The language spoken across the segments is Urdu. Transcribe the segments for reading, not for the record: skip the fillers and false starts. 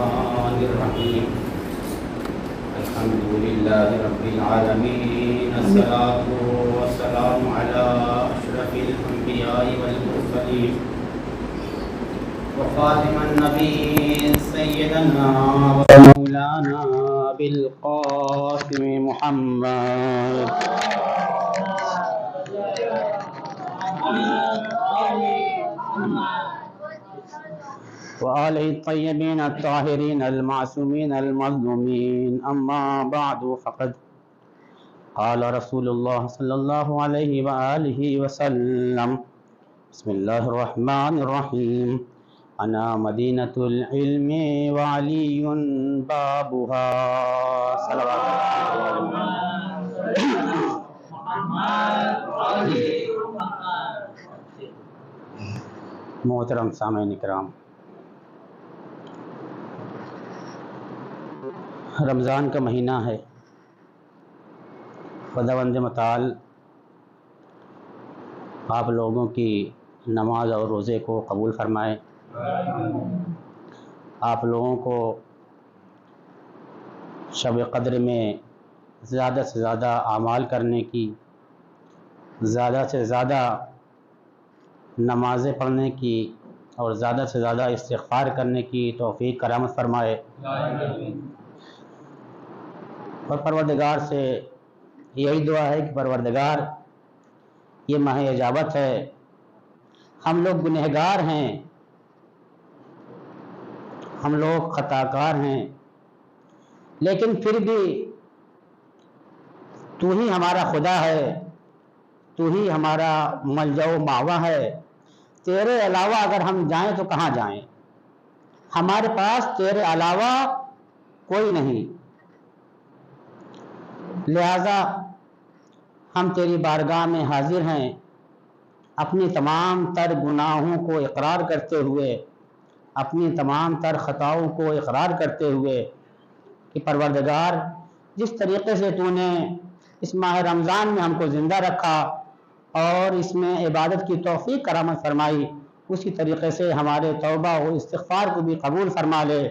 الرحمن الرحيم الحمد لله رب العالمين الصلاة والسلام على أشرف الأنبياء والمرسلين وخاتم النبيين سيدنا ومولانا بالقاسم محمد وآله الطيبين الطاهرين المعصومين المظلومين أما بعد فقد قال رسول الله صلى الله عليه وآله وسلم بسم الله الرحمن الرحيم أنا مدينة العلم وعلي بابها صلوات محترم سامعین کرام، رمضان کا مہینہ ہے۔ خداوند متعال آپ لوگوں کی نماز اور روزے کو قبول فرمائے، آپ لوگوں کو شب قدر میں زیادہ سے زیادہ اعمال کرنے کی، زیادہ سے زیادہ نمازیں پڑھنے کی اور زیادہ سے زیادہ استغفار کرنے کی توفیق کرامت فرمائے، اور پروردگار سے یہی دعا ہے کہ پروردگار یہ ماہ اجابت ہے، ہم لوگ گنہگار ہیں، ہم لوگ خطاکار ہیں، لیکن پھر بھی تو ہی ہمارا خدا ہے، تو ہی ہمارا ملجا و مأویٰ ہے، تیرے علاوہ اگر ہم جائیں تو کہاں جائیں، ہمارے پاس تیرے علاوہ کوئی نہیں، لہذا ہم تیری بارگاہ میں حاضر ہیں، اپنی تمام تر گناہوں کو اقرار کرتے ہوئے، اپنی تمام تر خطاؤں کو اقرار کرتے ہوئے کہ پروردگار جس طریقے سے تو نے اس ماہ رمضان میں ہم کو زندہ رکھا اور اس میں عبادت کی توفیق کرامت فرمائی، اسی طریقے سے ہمارے توبہ و استغفار کو بھی قبول فرما لے۔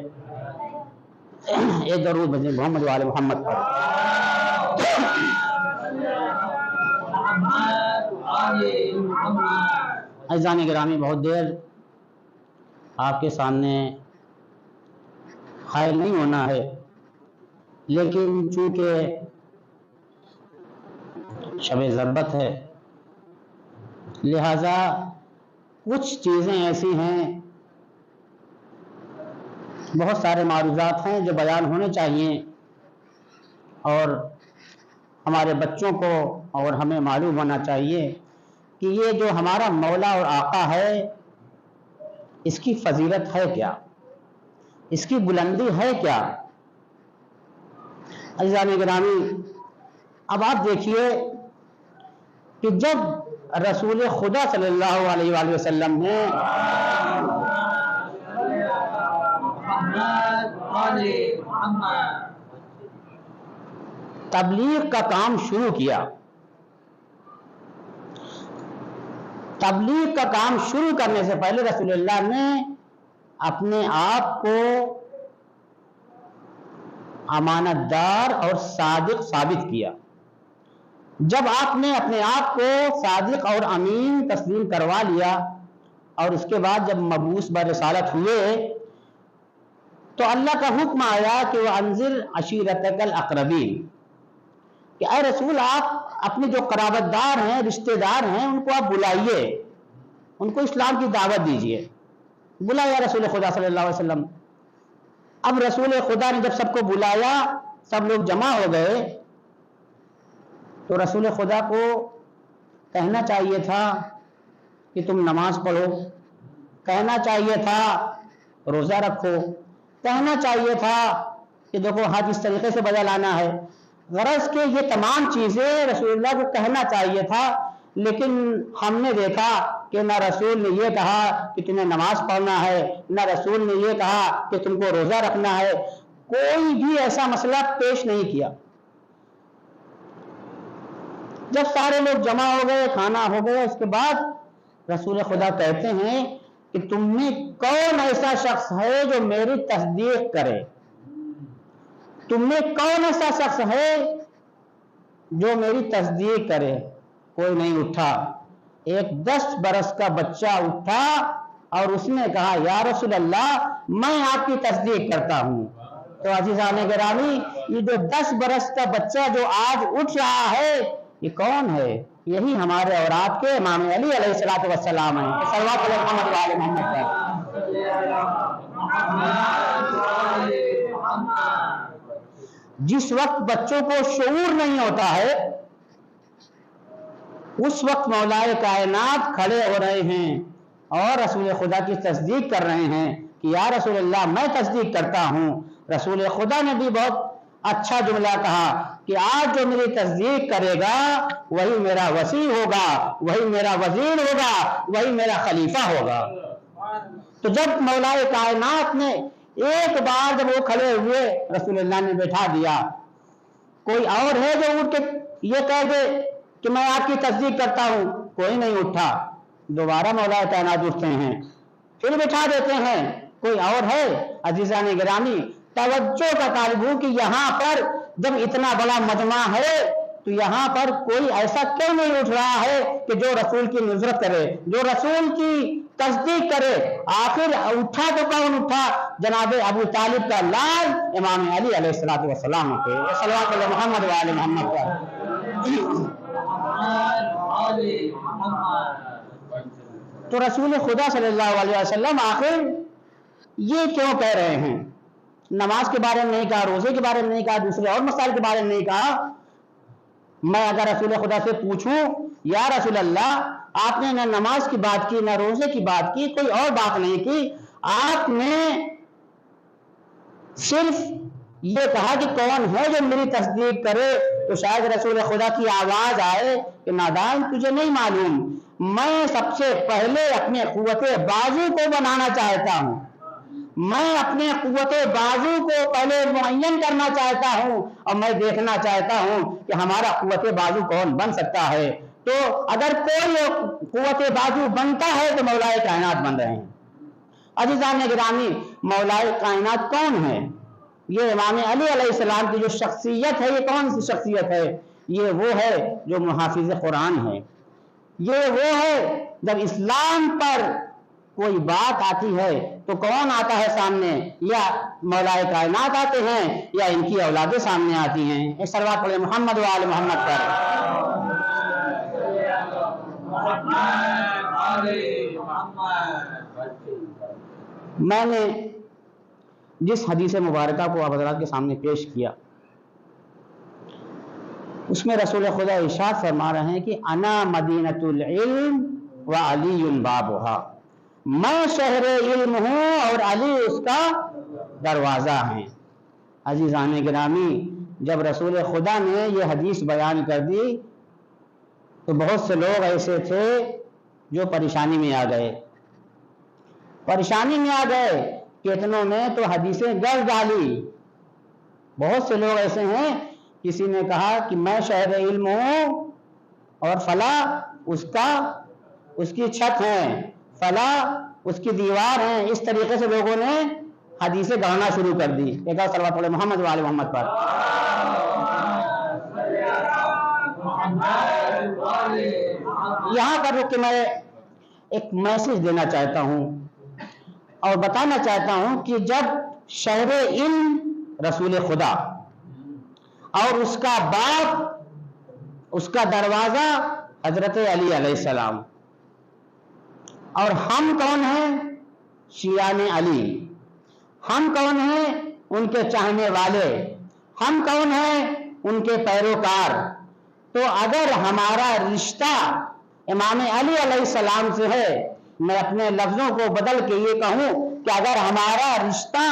ایک درود بھیجیں محمد وآل محمد پر۔ عزیزان گرامی، بہت دیر آپ کے سامنے حائل نہیں ہونا ہے، لیکن چونکہ شب ضربت ہے، لہذا کچھ چیزیں ایسی ہیں، بہت سارے معروضات ہیں جو بیان ہونے چاہیے، اور ہمارے بچوں کو اور ہمیں معلوم ہونا چاہیے کہ یہ جو ہمارا مولا اور آقا ہے، اس کی فضیلت ہے کیا، اس کی بلندی ہے کیا۔ عزیزان گرامی، اب آپ دیکھیے کہ جب رسول خدا صلی اللہ علیہ وآلہ وسلم نے تبلیغ کا کام شروع کیا، تبلیغ کا کام شروع کرنے سے پہلے رسول اللہ نے اپنے آپ کو امانت دار اور صادق ثابت کیا۔ جب آپ نے اپنے آپ کو صادق اور امین تسلیم کروا لیا، اور اس کے بعد جب مبعوث برسالت ہوئے تو اللہ کا حکم آیا کہ وَأَنذِرْ عَشِيرَتَكَ الْأَقْرَبِينَ، کہ اے رسول آپ اپنے جو قرابت دار ہیں، رشتہ دار ہیں، ان کو آپ بلائیے، ان کو اسلام کی دعوت دیجئے۔ بلایا رسول خدا صلی اللہ علیہ وسلم۔ اب رسول خدا نے جب سب کو بلایا، سب لوگ جمع ہو گئے، تو رسول خدا کو کہنا چاہیے تھا کہ تم نماز پڑھو، کہنا چاہیے تھا روزہ رکھو، کہنا چاہیے تھا کہ دیکھو حج اس طریقے سے بدل آنا ہے، غرض کہ یہ تمام چیزیں رسول اللہ کو کہنا چاہیے تھا، لیکن ہم نے دیکھا کہ نہ رسول نے یہ کہا کہ تمہیں نماز پڑھنا ہے، نہ رسول نے یہ کہا کہ تم کو روزہ رکھنا ہے، کوئی بھی ایسا مسئلہ پیش نہیں کیا۔ جب سارے لوگ جمع ہو گئے، کھانا ہو گیا، اس کے بعد رسول خدا کہتے ہیں کہ تم میں کون ایسا شخص ہے جو میری تصدیق کرے؟ تم میں کون ایسا شخص ہے جو میری تصدیق کرے؟ کوئی نہیں اٹھا۔ ایک 10 برس کا بچہ اٹھا اور اس نے کہا یا رسول اللہ میں آپ کی تصدیق کرتا ہوں۔ تو عزیزان گرامی، یہ جو 10 برس کا بچہ جو آج اٹھ رہا ہے یہ کون ہے؟ یہی ہمارے اور آپ کے امام علی علیہ الصلوۃ والسلام ہیں۔ صلوات اللہ محمد وعلی محمد پر۔ جس وقت بچوں کو شعور نہیں ہوتا ہے اس وقت مولائے کائنات کھڑے ہو رہے ہیں اور رسول خدا کی تصدیق کر رہے ہیں کہ یا رسول اللہ میں تصدیق کرتا ہوں۔ رسول خدا نے بھی بہت اچھا جملہ کہا کہ آج جو میری تصدیق کرے گا وہی میرا وصی ہوگا، وہی میرا وزیر ہوگا، وہی میرا خلیفہ ہوگا۔ تو جب مولائے کائنات نے ایک بار جب وہ کھڑے ہوئے رسول اللہ نے بٹھا دیا، کوئی اور ہے جو اٹھ کے یہ کہہ دے کہ میں آپ کی تصدیق کرتا ہوں؟ کوئی نہیں اٹھا۔ دوبارہ مولائے کائنات اٹھتے ہیں، پھر بٹھا دیتے ہیں۔ کوئی اور ہے؟ عزیزان گرامی توجہ کا طالب ہوں کہ یہاں پر جب اتنا بڑا مجمع ہے تو یہاں پر کوئی ایسا کیوں نہیں اٹھ رہا ہے کہ جو رسول کی نصرت کرے، جو رسول کی تصدیق کرے؟ آخر اٹھا تو کون اٹھا؟ جناب ابو طالب کا لال امام علی علیہ الصلوۃ والسلام کے صلوات اللہ محمد وعلی محمد پر۔ تو رسول خدا صلی اللہ علیہ وسلم آخر یہ کیوں کہہ رہے ہیں؟ نماز کے بارے میں نہیں کہا، روزے کے بارے میں نہیں کہا، دوسرے اور مسائل کے بارے میں نہیں کہا۔ میں اگر رسول خدا سے پوچھوں یا رسول اللہ آپ نے نہ نماز کی بات کی نہ روزے کی بات کی، کوئی اور بات نہیں کی، آپ نے صرف یہ کہا کہ کون ہے جو میری تصدیق کرے، تو شاید رسول خدا کی آواز آئے کہ نادان تجھے نہیں معلوم، میں سب سے پہلے اپنے قوت بازو کو بنانا چاہتا ہوں، میں اپنے قوت بازو کو پہلے معین کرنا چاہتا ہوں اور میں دیکھنا چاہتا ہوں کہ ہمارا قوت بازو کون بن سکتا ہے۔ تو اگر کوئی قوت بازو بنتا ہے تو مولائے کائنات بن رہے ہیں۔ عزیزان گرامی مولائے کائنات کون ہے؟ یہ امام علی علیہ السلام کی جو شخصیت ہے، یہ کون سی شخصیت ہے؟ یہ وہ ہے جو محافظ قرآن ہے۔ یہ وہ ہے جب اسلام پر کوئی بات آتی ہے تو کون آتا ہے سامنے؟ یا مولائے کائنات آتے ہیں یا ان کی اولادیں سامنے آتی ہیں۔ صلوات علی محمد وعلی محمد پر۔ میں نے جس حدیث مبارکہ کو آپ حضرات کے سامنے پیش کیا اس میں رسول خدا ارشاد فرما رہے ہیں کہ انا مدینۃ العلم و علی بابھا، میں شہر علم ہوں اور علی اس کا دروازہ ہے۔ عزیزان گرامی جب رسول خدا نے یہ حدیث بیان کر دی تو بہت سے لوگ ایسے تھے جو پریشانی میں آ گئے، کتنوں نے تو حدیثیں گڑ ڈالی۔ بہت سے لوگ ایسے ہیں، کسی نے کہا کہ میں شہر علم ہوں اور فلاں اس کی چھت ہے، فلاں اس کی دیوار ہے، اس طریقے سے لوگوں نے حدیثیں گڑھنا شروع کر دی۔ ایک اور صلوات علی محمد وعلی محمد پر۔ یہاں پر رک کے میں ایک میسج دینا چاہتا ہوں اور بتانا چاہتا ہوں کہ جب شہر علم رسول خدا اور اس کا باپ، اس کا دروازہ حضرت علی علیہ السلام، اور ہم کون ہیں؟ شیعان علی۔ ہم کون ہیں؟ ان کے چاہنے والے۔ ہم کون ہیں؟ ان کے پیروکار۔ تو اگر ہمارا رشتہ امام علی علیہ السلام سے ہے، میں اپنے لفظوں کو بدل کے یہ کہوں کہ اگر ہمارا رشتہ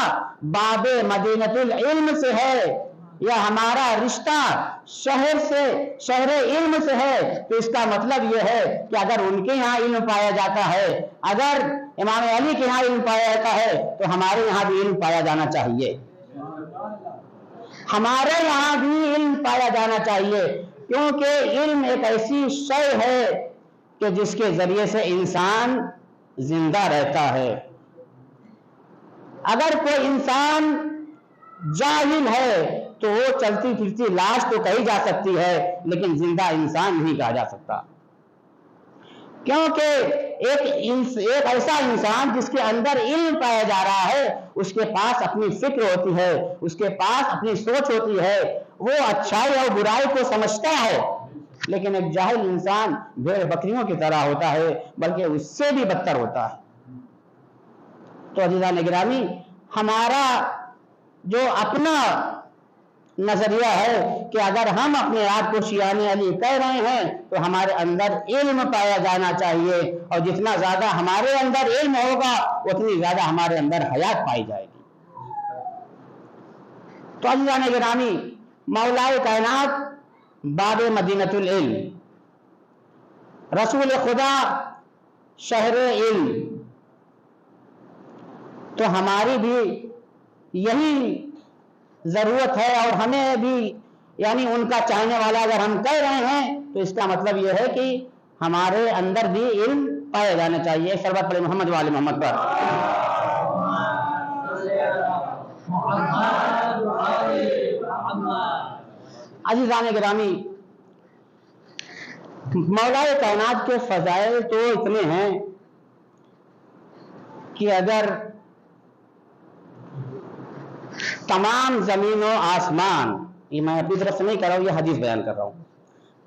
باب مدینۃ العلم سے ہے یا ہمارا رشتہ شہر علم سے ہے، تو اس کا مطلب یہ ہے کہ اگر ان کے یہاں علم پایا جاتا ہے، اگر امام علی کے یہاں علم پایا جاتا ہے تو ہمارے یہاں بھی علم پایا جانا چاہیے، ہمارے یہاں بھی علم پایا جانا چاہیے، کیونکہ علم ایک ایسی شے ہے کہ جس کے ذریعے سے زندہ رہتا ہے. اگر کوئی انسان جاہل ہے تو وہ چلتی پھرتی لاش تو کہی جا سکتی ہے لیکن زندہ انسان نہیں کہا جا سکتا. کیونکہ ایک ایسا انسان جس کے اندر علم پایا جا رہا ہے، اس کے پاس اپنی فکر ہوتی ہے، اس کے پاس اپنی سوچ ہوتی ہے، وہ اچھائی اور برائی کو سمجھتا ہے. لیکن ایک جاہل انسان بھیڑ بکریوں کی طرح ہوتا ہے، بلکہ اس سے بھی بدتر ہوتا ہے. تو عزیزان گرامی، ہمارا جو اپنا نظریہ ہے کہ اگر ہم اپنے آپ کو شیعان علی کہہ رہے ہیں تو ہمارے اندر علم پایا جانا چاہیے، اور جتنا زیادہ ہمارے اندر علم ہوگا اتنی زیادہ ہمارے اندر حیات پائی جائے گی. تو عزیزان گرامی، مولائے کائنات باب مدینۃ العلم، رسول خدا شہر علم، تو ہماری بھی یہی ضرورت ہے، اور ہمیں بھی یعنی ان کا چاہنے والا اگر ہم کہہ رہے ہیں تو اس کا مطلب یہ ہے کہ ہمارے اندر بھی علم پایا جانا چاہیے. سربت پر محمد وآل محمد پر. عزیزان گرامی، مولائے کائنات کے فضائل تو اتنے ہیں کہ اگر تمام زمین و آسمان، یہ میں اپنی طرف سے نہیں کر رہا ہوں، یہ حدیث بیان کر رہا ہوں،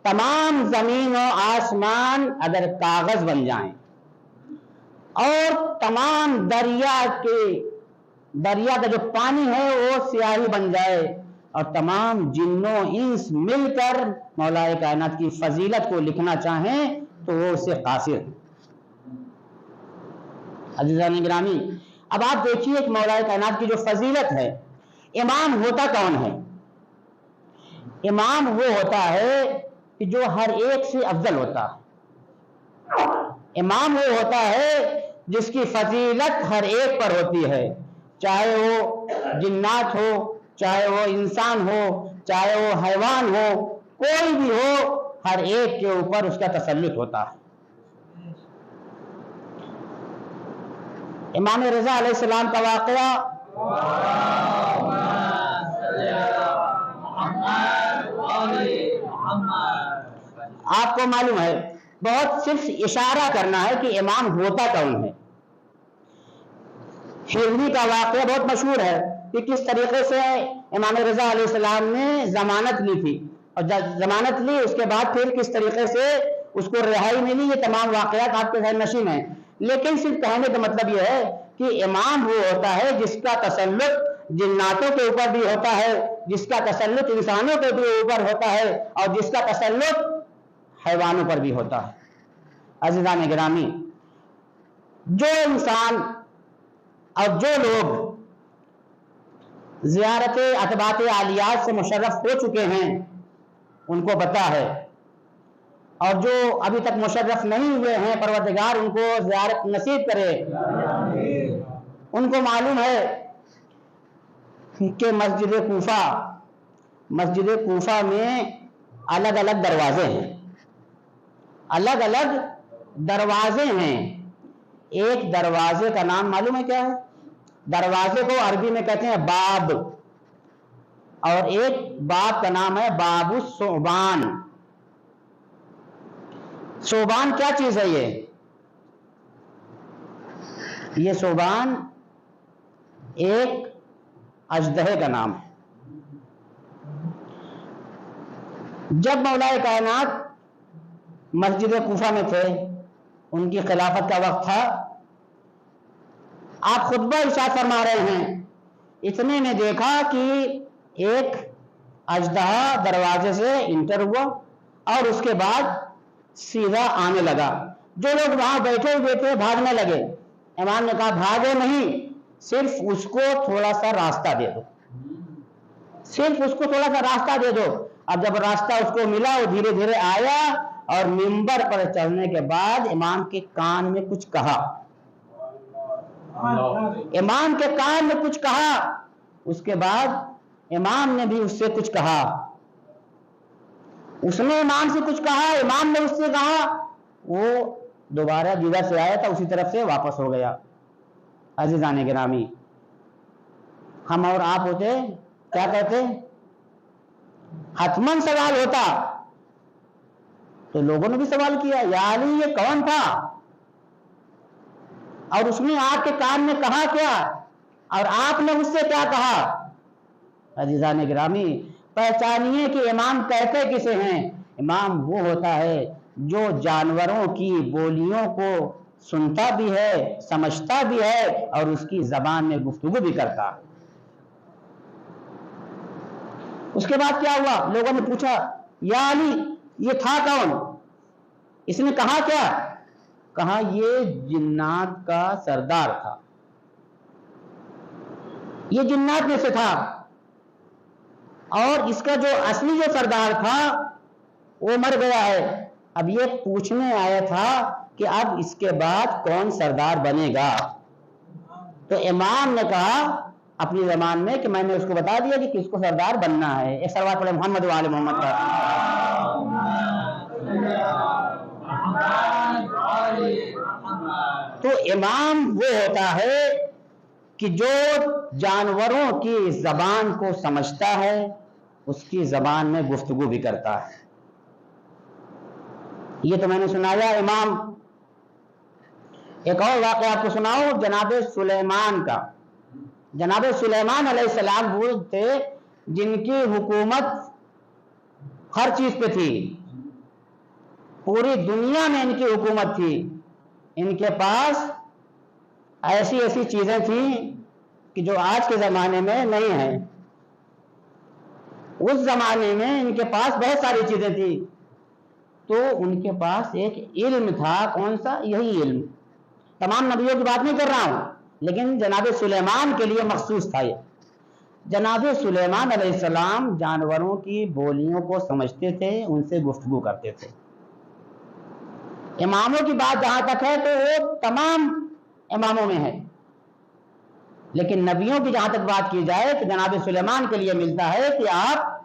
تمام زمین و آسمان اگر کاغذ بن جائیں اور تمام دریا کا جو پانی ہے وہ سیاہی بن جائے، اور تمام جن و انس مل کر مولائے کائنات کی فضیلت کو لکھنا چاہیں تو وہ اسے قاصر ہے. عزیزان گرامی، اب آپ دیکھیے کہ مولائے کائنات کی جو فضیلت ہے، امام ہوتا کون ہے؟ امام وہ ہوتا ہے کہ جو ہر ایک سے افضل ہوتا ہے. امام وہ ہوتا ہے جس کی فضیلت ہر ایک پر ہوتی ہے، چاہے وہ جنات ہو، چاہے وہ انسان ہو، چاہے وہ حیوان ہو، کوئی بھی ہو، ہر ایک کے اوپر اس کا تسلط ہوتا ہے. امام رضا علیہ السلام کا واقعہ آپ کو معلوم ہے، بہت صرف اشارہ کرنا ہے کہ امام ہوتا کون ہے. ہرنی کا واقعہ بہت مشہور ہے کہ کس طریقے سے امام رضا علیہ السلام نے ضمانت لی تھی، اور جب ضمانت لی اس کے بعد پھر کس طریقے سے اس کو رہائی ملی. یہ تمام واقعات آپ کے ذہن نشین ہیں، لیکن صرف کہنے کا مطلب یہ ہے کہ امام وہ ہوتا ہے جس کا تسلط جناتوں کے اوپر بھی ہوتا ہے، جس کا تسلط انسانوں کے بھی اوپر ہوتا ہے، اور جس کا تسلط حیوانوں پر بھی ہوتا ہے. عزیزان گرامی، جو انسان اور جو لوگ زیارت اتباط عالیات سے مشرف ہو چکے ہیں ان کو پتہ ہے، اور جو ابھی تک مشرف نہیں ہوئے ہیں پروردگار ان کو زیارت نصیب کرے. ان کو معلوم ہے کہ مسجد کوفہ میں الگ الگ دروازے ہیں، الگ الگ دروازے ہیں. ایک دروازے کا نام معلوم ہے کیا ہے؟ دروازے کو عربی میں کہتے ہیں باب، اور ایک باب کا نام ہے باب الثعبان. ثعبان کیا چیز ہے؟ یہ ثعبان ایک اژدہے کا نام ہے. جب مولائے کائنات مسجد کوفہ میں تھے، ان کی خلافت کا وقت تھا، آپ خطبہ ارشاد فرما رہے ہیں، اتنے میں دیکھا کہ ایک اژدہا دروازے سے انٹر ہوا اور اس کے بعد سیدھا آنے لگا. جو لوگ وہاں بیٹھے ہوئے تھے بھاگنے لگے. امام نے کہا بھاگو نہیں، صرف اس کو تھوڑا سا راستہ دے دو، صرف اس کو تھوڑا سا راستہ دے دو. اب جب راستہ اس کو ملا وہ دھیرے دھیرے آیا اور منبر پر چڑھنے کے بعد امام کے کان میں کچھ کہا. امام کے کان میں کچھ کہا، اس کے بعد امام نے بھی اس سے کچھ کہا، اس نے امام سے کچھ کہا، امام نے اس سے کہا. وہ دوبارہ جدھر سے آیا تھا اسی طرف سے واپس ہو گیا۔ عزیزان گرامی، ہم اور آپ ہوتے کیا کہتے؟ حتماً سوال ہوتا تو لوگوں نے بھی سوال کیا، یا علی یہ کون تھا؟ اور اس نے آپ کے کان میں کہا کیا؟ اور آپ نے اس سے کیا کہا؟ عزیزان گرامی، پہچانیے کہ امام کہتے کسے ہیں؟ امام وہ ہوتا ہے جو جانوروں کی بولیوں کو سنتا بھی ہے، سمجھتا بھی ہے اور اس کی زبان میں گفتگو بھی کرتا ہے۔ اس کے بعد کیا ہوا؟ لوگوں نے پوچھا یا علی یہ تھا کون؟ اس نے کہا کیا؟ کہا یہ جنات کا سردار تھا، یہ جنات میں سے تھا، اور اس کا جو اصلی جو سردار تھا وہ مر گیا ہے۔ اب یہ پوچھنے آیا تھا کہ اب اس کے بعد کون سردار بنے گا؟ تو امام نے کہا اپنی زبان میں کہ میں نے اس کو بتا دیا کہ کس کو سردار بننا ہے۔ ایک صلوات پڑھیں محمد و آل محمد کا۔ تو امام وہ ہوتا ہے کہ جو جانوروں کی زبان کو سمجھتا ہے، اس کی زبان میں گفتگو بھی کرتا ہے۔ یہ تو میں نے سنایا امام۔ ایک اور واقعہ آپ کو سناؤ جناب سلیمان کا۔ جناب سلیمان علیہ السلام وہ تھے جن کی حکومت ہر چیز پہ تھی، پوری دنیا میں ان کی حکومت تھی۔ ان کے پاس ایسی ایسی چیزیں تھیں کہ جو آج کے زمانے میں نہیں ہیں۔ اس زمانے میں ان کے پاس بہت ساری چیزیں تھیں، تو ان کے پاس ایک علم تھا۔ کون سا؟ یہی علم۔ تمام نبیوں کی بات نہیں کر رہا ہوں، لیکن جناب سلیمان کے لیے مخصوص تھا یہ۔ جناب سلیمان علیہ السلام جانوروں کی بولیوں کو سمجھتے تھے، ان سے گفتگو کرتے تھے۔ اماموں کی بات جہاں تک ہے تو وہ تمام اماموں میں ہے، لیکن نبیوں کی جہاں تک بات کی جائے تو جناب سلیمان کے لیے ملتا ہے کہ آپ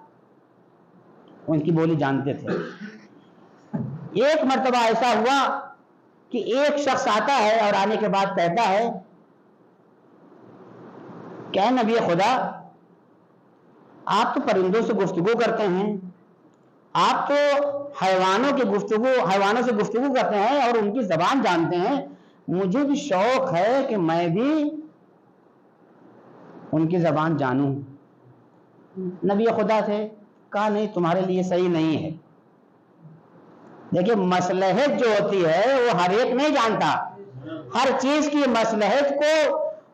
ان کی بولی جانتے تھے۔ ایک مرتبہ ایسا ہوا کہ ایک شخص آتا ہے اور آنے کے بعد کہتا ہے کہ اے نبی خدا، آپ تو پرندوں سے گفتگو کرتے ہیں، آپ تو حیوانوں سے گفتگو کرتے ہیں اور ان کی زبان جانتے ہیں، مجھے بھی شوق ہے کہ میں بھی ان کی زبان جانوں۔ نبی خدا تھے، کہا نہیں تمہارے لیے صحیح نہیں ہے۔ دیکھیے مصلحت جو ہوتی ہے وہ ہر ایک نہیں جانتا۔ ہر چیز کی مصلحت کو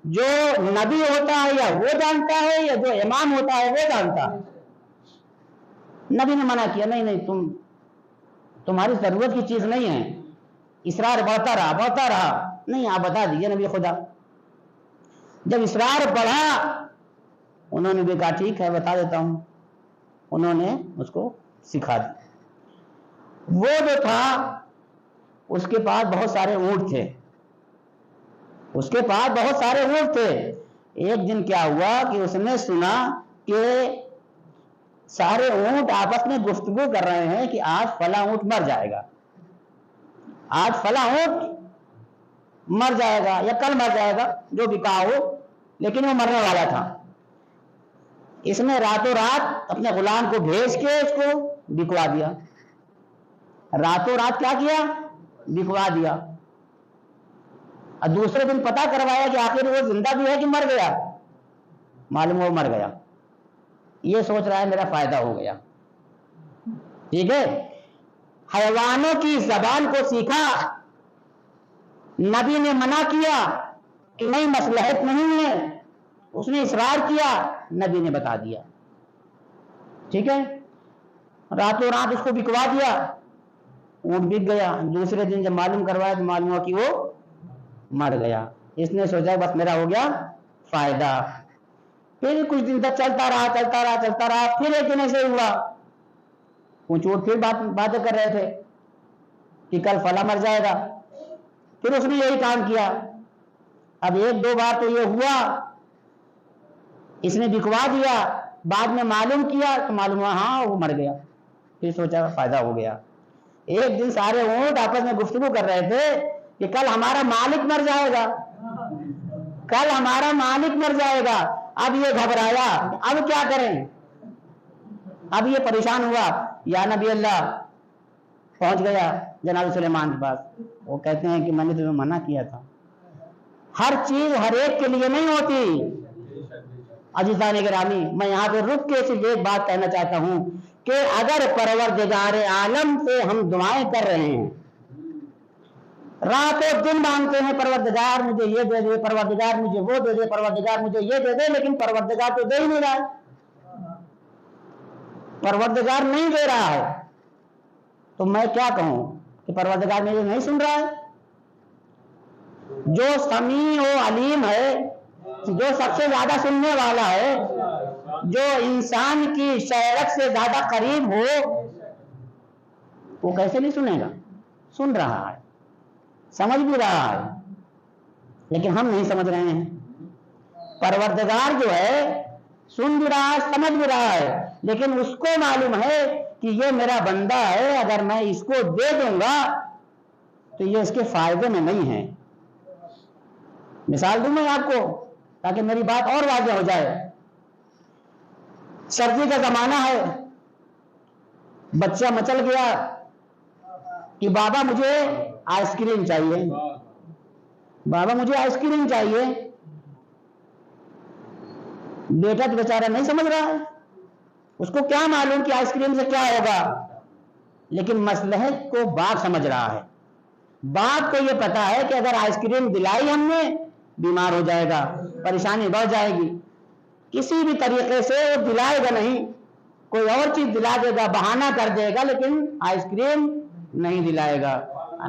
جو نبی ہوتا ہے یا وہ جانتا ہے یا جو امام ہوتا ہے وہ جانتا ہے۔ نبی نے منع کیا، نہیں تمہاری ضرورت کی چیز نہیں ہے۔ اصرار بڑھتا رہا، نہیں آپ بتا دیجئے نبی خدا۔ جب اصرار بڑھا انہوں نے بھی کہا ٹھیک ہے بتا دیتا ہوں۔ انہوں نے اس کو سکھا دیا۔ وہ جو تھا اس کے پاس بہت سارے اونٹ تھے۔ ایک دن کیا ہوا کہ اس نے سنا کہ سارے اونٹ آپس میں گفتگو کر رہے ہیں کہ آج فلاں اونٹ مر جائے گا، آج فلاں اونٹ مر جائے گا یا کل مر جائے گا، جو بھی کہا ہو، لیکن وہ مرنے والا تھا۔ اس نے راتوں رات اپنے غلام کو بھیج کے اس کو بکوا دیا۔ راتوں رات کیا کیا؟ بکوا دیا۔ اور دوسرے دن پتہ کروایا کہ آخر وہ زندہ بھی ہے کہ مر گیا، معلوم وہ مر گیا۔ یہ سوچ رہا ہے میرا فائدہ ہو گیا۔ ٹھیک ہے، حیوانوں کی زبان کو سیکھا، نبی نے منع کیا کہ نہیں مصلحت نہیں ہے، اس نے اصرار کیا، نبی نے بتا دیا۔ ٹھیک ہے، راتوں رات اس کو بکوا دیا، اونٹ بک گیا۔ دوسرے دن جب معلوم کروایا تو معلوم ہوا کہ وہ مر گیا۔ اس نے سوچا بس میرا ہو گیا فائدہ۔ پھر کچھ دن تک چلتا رہا۔ پھر ایک دن ایسے ہوا، کچھ اور پھر باتیں کر رہے تھے کہ کل فلاں مر جائے گا۔ پھر اس نے یہی کام کیا۔ اب ایک دو بار تو یہ ہوا، اس نے بکوا دیا، بعد میں معلوم کیا تو معلوم ہوا ہاں وہ مر گیا۔ پھر سوچا فائدہ ہو گیا۔ ایک دن سارے اونٹ آپس میں گفتگو کر رہے تھے کہ کل ہمارا مالک مر جائے گا، کل ہمارا مالک مر جائے گا۔ اب یہ گھبرایا، اب کیا کریں؟ اب یہ پریشان ہوا، یا نبی اللہ پہنچ گیا جناب سلیمان کے پاس۔ وہ کہتے ہیں کہ میں نے تمہیں منع کیا تھا، ہر چیز ہر ایک کے لیے نہیں ہوتی۔ عزیزان گرامی، میں یہاں پہ رک کے صرف ایک بات کہنا چاہتا ہوں کہ اگر پروردگار عالم سے ہم دعائیں کر رہے ہیں، رات و دن مانگتے ہیں پروردگار مجھے یہ دے دے، پروردگار مجھے وہ دے دے، پروردگار مجھے یہ دے دے، لیکن پروردگار تو دے ہی نہیں رہا ہے، پروردگار نہیں دے رہا ہے، تو میں کیا کہوں کہ پروردگار مجھے نہیں سن رہا ہے؟ جو سمیع و علیم ہے، جو سب سے زیادہ سننے والا ہے، جو انسان کی شہرت سے زیادہ قریب ہو، وہ کیسے نہیں سنے گا؟ سن رہا ہے، سمجھ بھی رہا ہے، لیکن ہم نہیں سمجھ رہے ہیں۔ پروردگار جو ہے سن بھی رہا ہے، سمجھ بھی رہا ہے، لیکن اس کو معلوم ہے کہ یہ میرا بندہ ہے، اگر میں اس کو دے دوں گا تو یہ اس کے فائدے میں نہیں ہے۔ مثال دوں میں آپ کو تاکہ میری بات اور واضح ہو جائے۔ سردی کا زمانہ ہے، بچہ مچل گیا کہ بابا مجھے آئس کریم چاہیے، بابا مجھے آئس کریم چاہیے۔ بیٹا تو بیچارہ نہیں سمجھ رہا ہے، اس کو کیا معلوم کہ آئس کریم سے کیا ہوگا، لیکن مصلحت کو باپ سمجھ رہا ہے۔ باپ کو یہ پتا ہے کہ اگر آئس کریم دلائی ہم نے، بیمار ہو جائے گا، پریشانی بڑھ جائے گی، کسی بھی طریقے سے وہ دلائے گا نہیں، کوئی اور چیز دلا دے گا، بہانہ کر دے گا، لیکن آئس کریم نہیں دلائے گا۔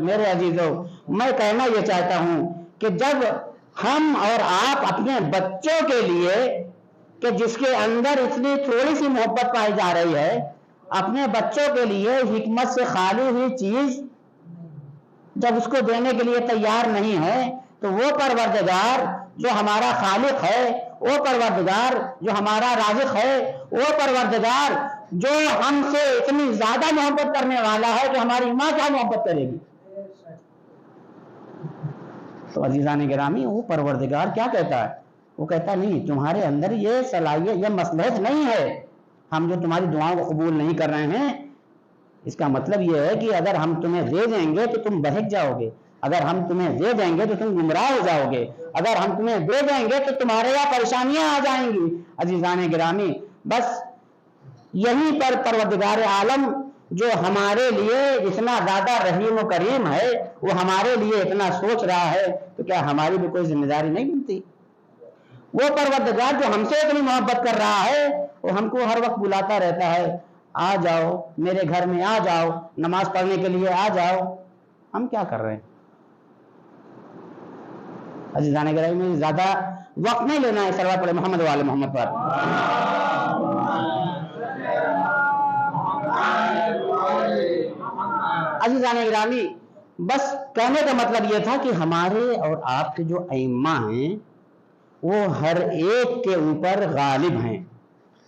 میرے عزیزوں، میں کہنا یہ چاہتا ہوں کہ جب ہم اور آپ اپنے بچوں کے لیے، کہ جس کے اندر اتنی تھوڑی سی محبت پائی جا رہی ہے، اپنے بچوں کے لیے حکمت سے خالی ہوئی چیز جب اس کو دینے کے لیے تیار نہیں ہے، تو وہ پروردگار جو ہمارا خالق ہے، وہ پروردگار جو ہمارا رازق ہے، وہ پروردگار جو ہم سے اتنی زیادہ محبت کرنے والا ہے کہ ہماری ماں کیا محبت کرے گی۔ تو عزیزان گرامی، وہ پروردگار کیا کہتا ہے؟ وہ کہتا نہیں، تمہارے اندر یہ صلاحیت، یہ مصلحت نہیں ہے، ہم جو تمہاری دعاؤں کو قبول نہیں کر رہے ہیں، اس کا مطلب یہ ہے کہ اگر ہم تمہیں دے دیں گے تو تم بہک جاؤ گے، اگر ہم تمہیں دے دیں گے تو تم گمراہ ہو جاؤ گے، اگر ہم تمہیں دے دیں گے تو تمہارے یہاں پریشانیاں آ جائیں گی۔ عزیزان گرامی، بس یہیں پر پروردگار عالم جو ہمارے لیے اتنا زیادہ رحیم و کریم ہے، وہ ہمارے لیے اتنا سوچ رہا ہے، تو کیا ہماری بھی کوئی ذمہ داری نہیں بنتی؟ وہ پروردگار جو ہم سے اتنی محبت کر رہا ہے، وہ ہم کو ہر وقت بلاتا رہتا ہے، آ جاؤ میرے گھر میں، آ جاؤ نماز پڑھنے کے لیے، آ جاؤ۔ ہم کیا کر رہے ہیں؟ عزیزان گرامی، میں زیادہ وقت نہیں لینا ہے، صلوات پڑھیں محمد والے محمد پر۔ عزیزان گرامی، بس کہنے کا مطلب یہ تھا کہ ہمارے اور آپ کے جو ائمہ ہیں، وہ ہر ایک کے اوپر غالب ہیں،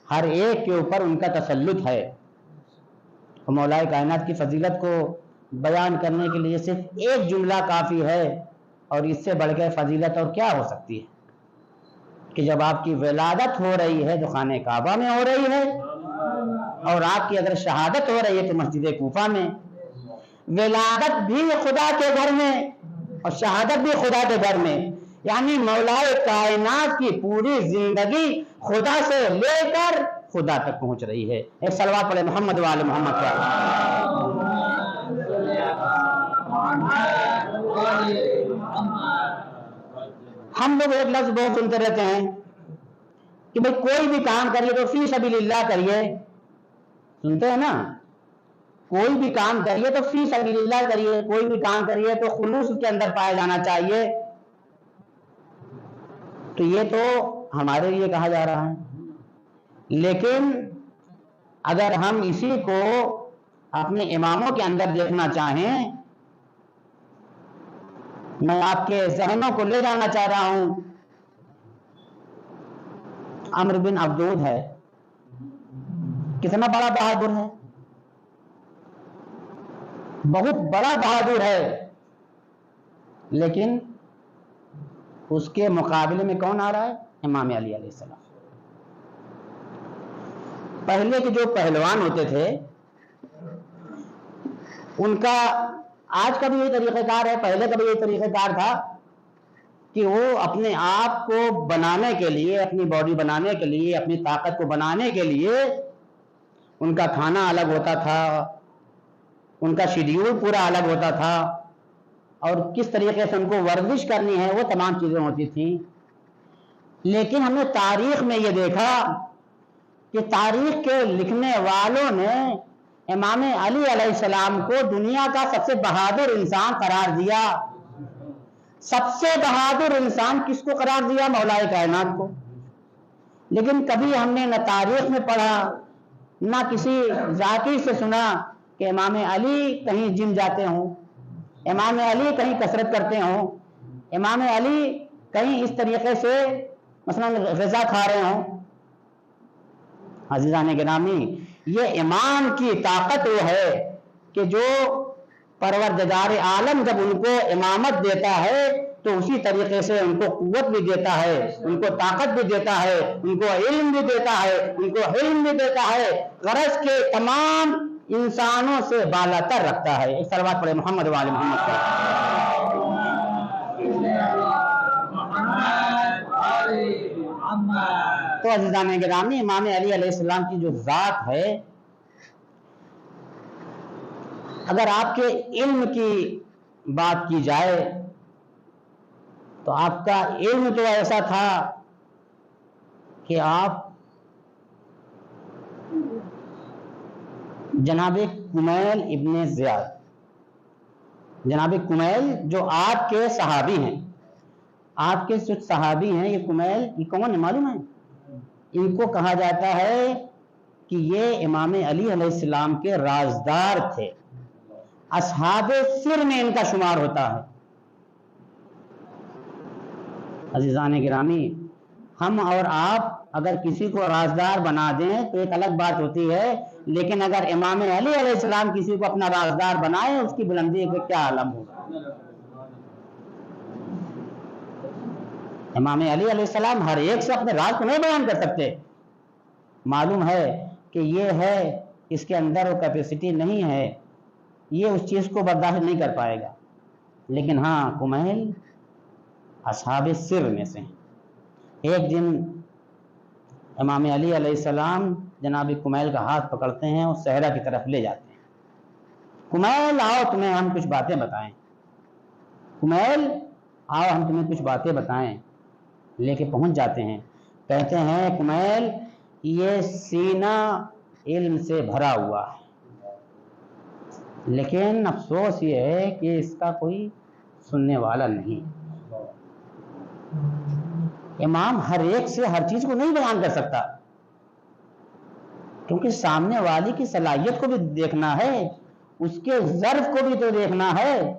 ہر ایک کے اوپر ان کا تسلط ہے۔ مولا کائنات کی فضیلت کو بیان کرنے کے لیے صرف ایک جملہ کافی ہے، اور اس سے بڑھ کے فضیلت اور کیا ہو سکتی ہے کہ جب آپ کی ولادت ہو رہی ہے تو خانہ کعبہ میں ہو رہی ہے، اور آپ کی اگر شہادت ہو رہی ہے تو مسجد کوفہ میں۔ ولادت بھی خدا کے گھر میں اور شہادت بھی خدا کے گھر میں، یعنی مولا کائنات کی پوری زندگی خدا سے لے کر خدا تک پہنچ رہی ہے۔ ایک صلوات پڑھیں محمد والے محمد کا۔ ہم لوگ ایک لفظ بہت سنتے رہتے ہیں کہ بھئی کوئی بھی کام کریے تو فی سبیل اللہ کریے، سنتے ہیں نا؟ کوئی بھی کام کریے تو فی سبیل اللہ کریے، کوئی بھی کام کریے تو خلوص کے اندر پایا جانا چاہیے۔ تو یہ تو ہمارے لیے کہا جا رہا ہے، لیکن اگر ہم اسی کو اپنے اماموں کے اندر دیکھنا چاہیں، میں آپ کے ذہنوں کو لے جانا چاہ رہا ہوں۔ عمرو بن عبدود ہے، کتنا بڑا بہادر ہے، بہت بڑا بہادر ہے، لیکن اس کے مقابلے میں کون آ رہا ہے؟ امام علی علیہ السلام۔ پہلے کے جو پہلوان ہوتے تھے ان کا آج کا بھی یہ طریقہ کار ہے، پہلے کا بھی یہ طریقہ کار تھا کہ وہ اپنے آپ کو بنانے کے لیے، اپنی باڈی بنانے کے لیے، اپنی طاقت کو بنانے کے لیے ان کا کھانا الگ ہوتا تھا، ان کا شیڈیول پورا الگ ہوتا تھا، اور کس طریقے سے ان کو ورزش کرنی ہے وہ تمام چیزیں ہوتی تھیں۔ لیکن ہم نے تاریخ میں یہ دیکھا کہ تاریخ کے لکھنے والوں نے امام علی علیہ السلام کو دنیا کا سب سے بہادر انسان قرار دیا۔ سب سے بہادر انسان کس کو قرار دیا؟ مولا کائنات کو۔ لیکن کبھی ہم نے نہ تاریخ میں پڑھا نہ کسی ذاکر سے سنا کہ امام علی کہیں جم جاتے ہوں، امام علی کہیں کثرت کرتے ہوں، امام علی کہیں اس طریقے سے مثلا غذا کھا رہے ہوں۔ عزیزان گرامی، یہ امام کی طاقت وہ ہے کہ جو پروردگار عالم جب ان کو امامت دیتا ہے تو اسی طریقے سے ان کو قوت بھی دیتا ہے، ان کو طاقت بھی دیتا ہے، ان کو علم بھی دیتا ہے، ان کو حلم بھی دیتا ہے، غرض کے تمام انسانوں سے بالا تر رکھتا ہے۔ ایک صلوات پڑھے محمد وآل محمد تو عزیزان گرامی، امام علی علیہ السلام کی جو ذات ہے، اگر آپ کے علم کی بات کی جائے تو آپ کا علم تو ایسا تھا کہ آپ جناب کمیل ابن زیاد، جناب کمیل جو آپ کے صحابی ہیں، آپ کے کچھ صحابی ہیں، یہ کمیل یہ کون ہے معلوم ہے؟ ان کو کہا جاتا ہے کہ یہ امام علی علیہ السلام کے رازدار تھے، اصحاب سر میں ان کا شمار ہوتا ہے۔ عزیزان گرامی، ہم اور آپ اگر کسی کو رازدار بنا دیں تو ایک الگ بات ہوتی ہے، لیکن اگر امام علی علیہ السلام کسی کو اپنا رازدار بنائے اس کی بلندی کا کیا عالم ہوگا۔ امام علی علیہ السلام ہر ایک سے اپنے راز کو نہیں بیان کر سکتے، معلوم ہے کہ یہ ہے، اس کے اندر وہ کیپیسٹی نہیں ہے، یہ اس چیز کو برداشت نہیں کر پائے گا، لیکن ہاں کمیل اصحاب سر میں سے ہیں۔ ایک دن امام علی علیہ السلام جناب کمیل کا ہاتھ پکڑتے ہیں اور صحرا کی طرف لے جاتے ہیں۔ کمیل آؤ تمہیں ہم کچھ باتیں بتائیں، کمیل آؤ ہم تمہیں کچھ باتیں بتائیں، لے کے پہنچ جاتے ہیں۔ کہتے ہیں کمیل یہ سینہ علم سے بھرا ہوا ہے، لیکن افسوس یہ ہے کہ اس کا کوئی سننے والا نہیں۔ امام ہر ایک سے ہر چیز کو نہیں بیان کر سکتا، کیونکہ سامنے والی کی صلاحیت کو بھی دیکھنا ہے، اس کے ظرف کو بھی تو دیکھنا ہے۔